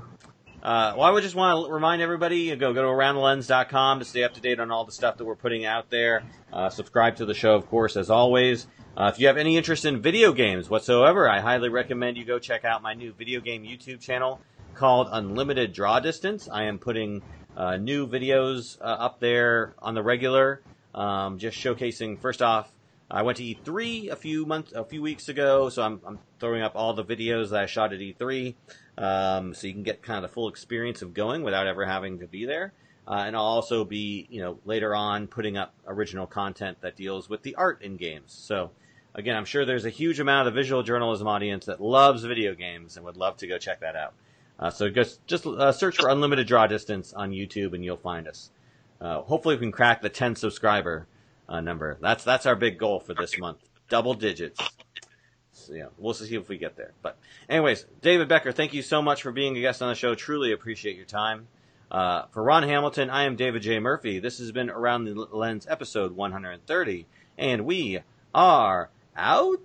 Well, I would just want to remind everybody, go to aroundthelens.com to stay up to date on all the stuff that we're putting out there. Subscribe to the show, of course, as always. If you have any interest in video games whatsoever, I highly recommend you go check out my new video game YouTube channel called Unlimited Draw Distance. I am putting new videos up there on the regular, just showcasing, first off, I went to E3 a few weeks ago, so I'm throwing up all the videos that I shot at E3, so you can get kind of the full experience of going without ever having to be there. And I'll also be, later on putting up original content that deals with the art in games. So, again, I'm sure there's a huge amount of the visual journalism audience that loves video games and would love to go check that out. So just search for Unlimited Draw Distance on YouTube and you'll find us. Hopefully we can crack the 10 subscriber number. That's our big goal for this month. Double digits. So, yeah, we'll see if we get there. But anyways, David Becker, thank you so much for being a guest on the show. Truly appreciate your time. For Ron Hamilton, I am David J. Murphy. This has been Around the Lens episode 130, and we are out.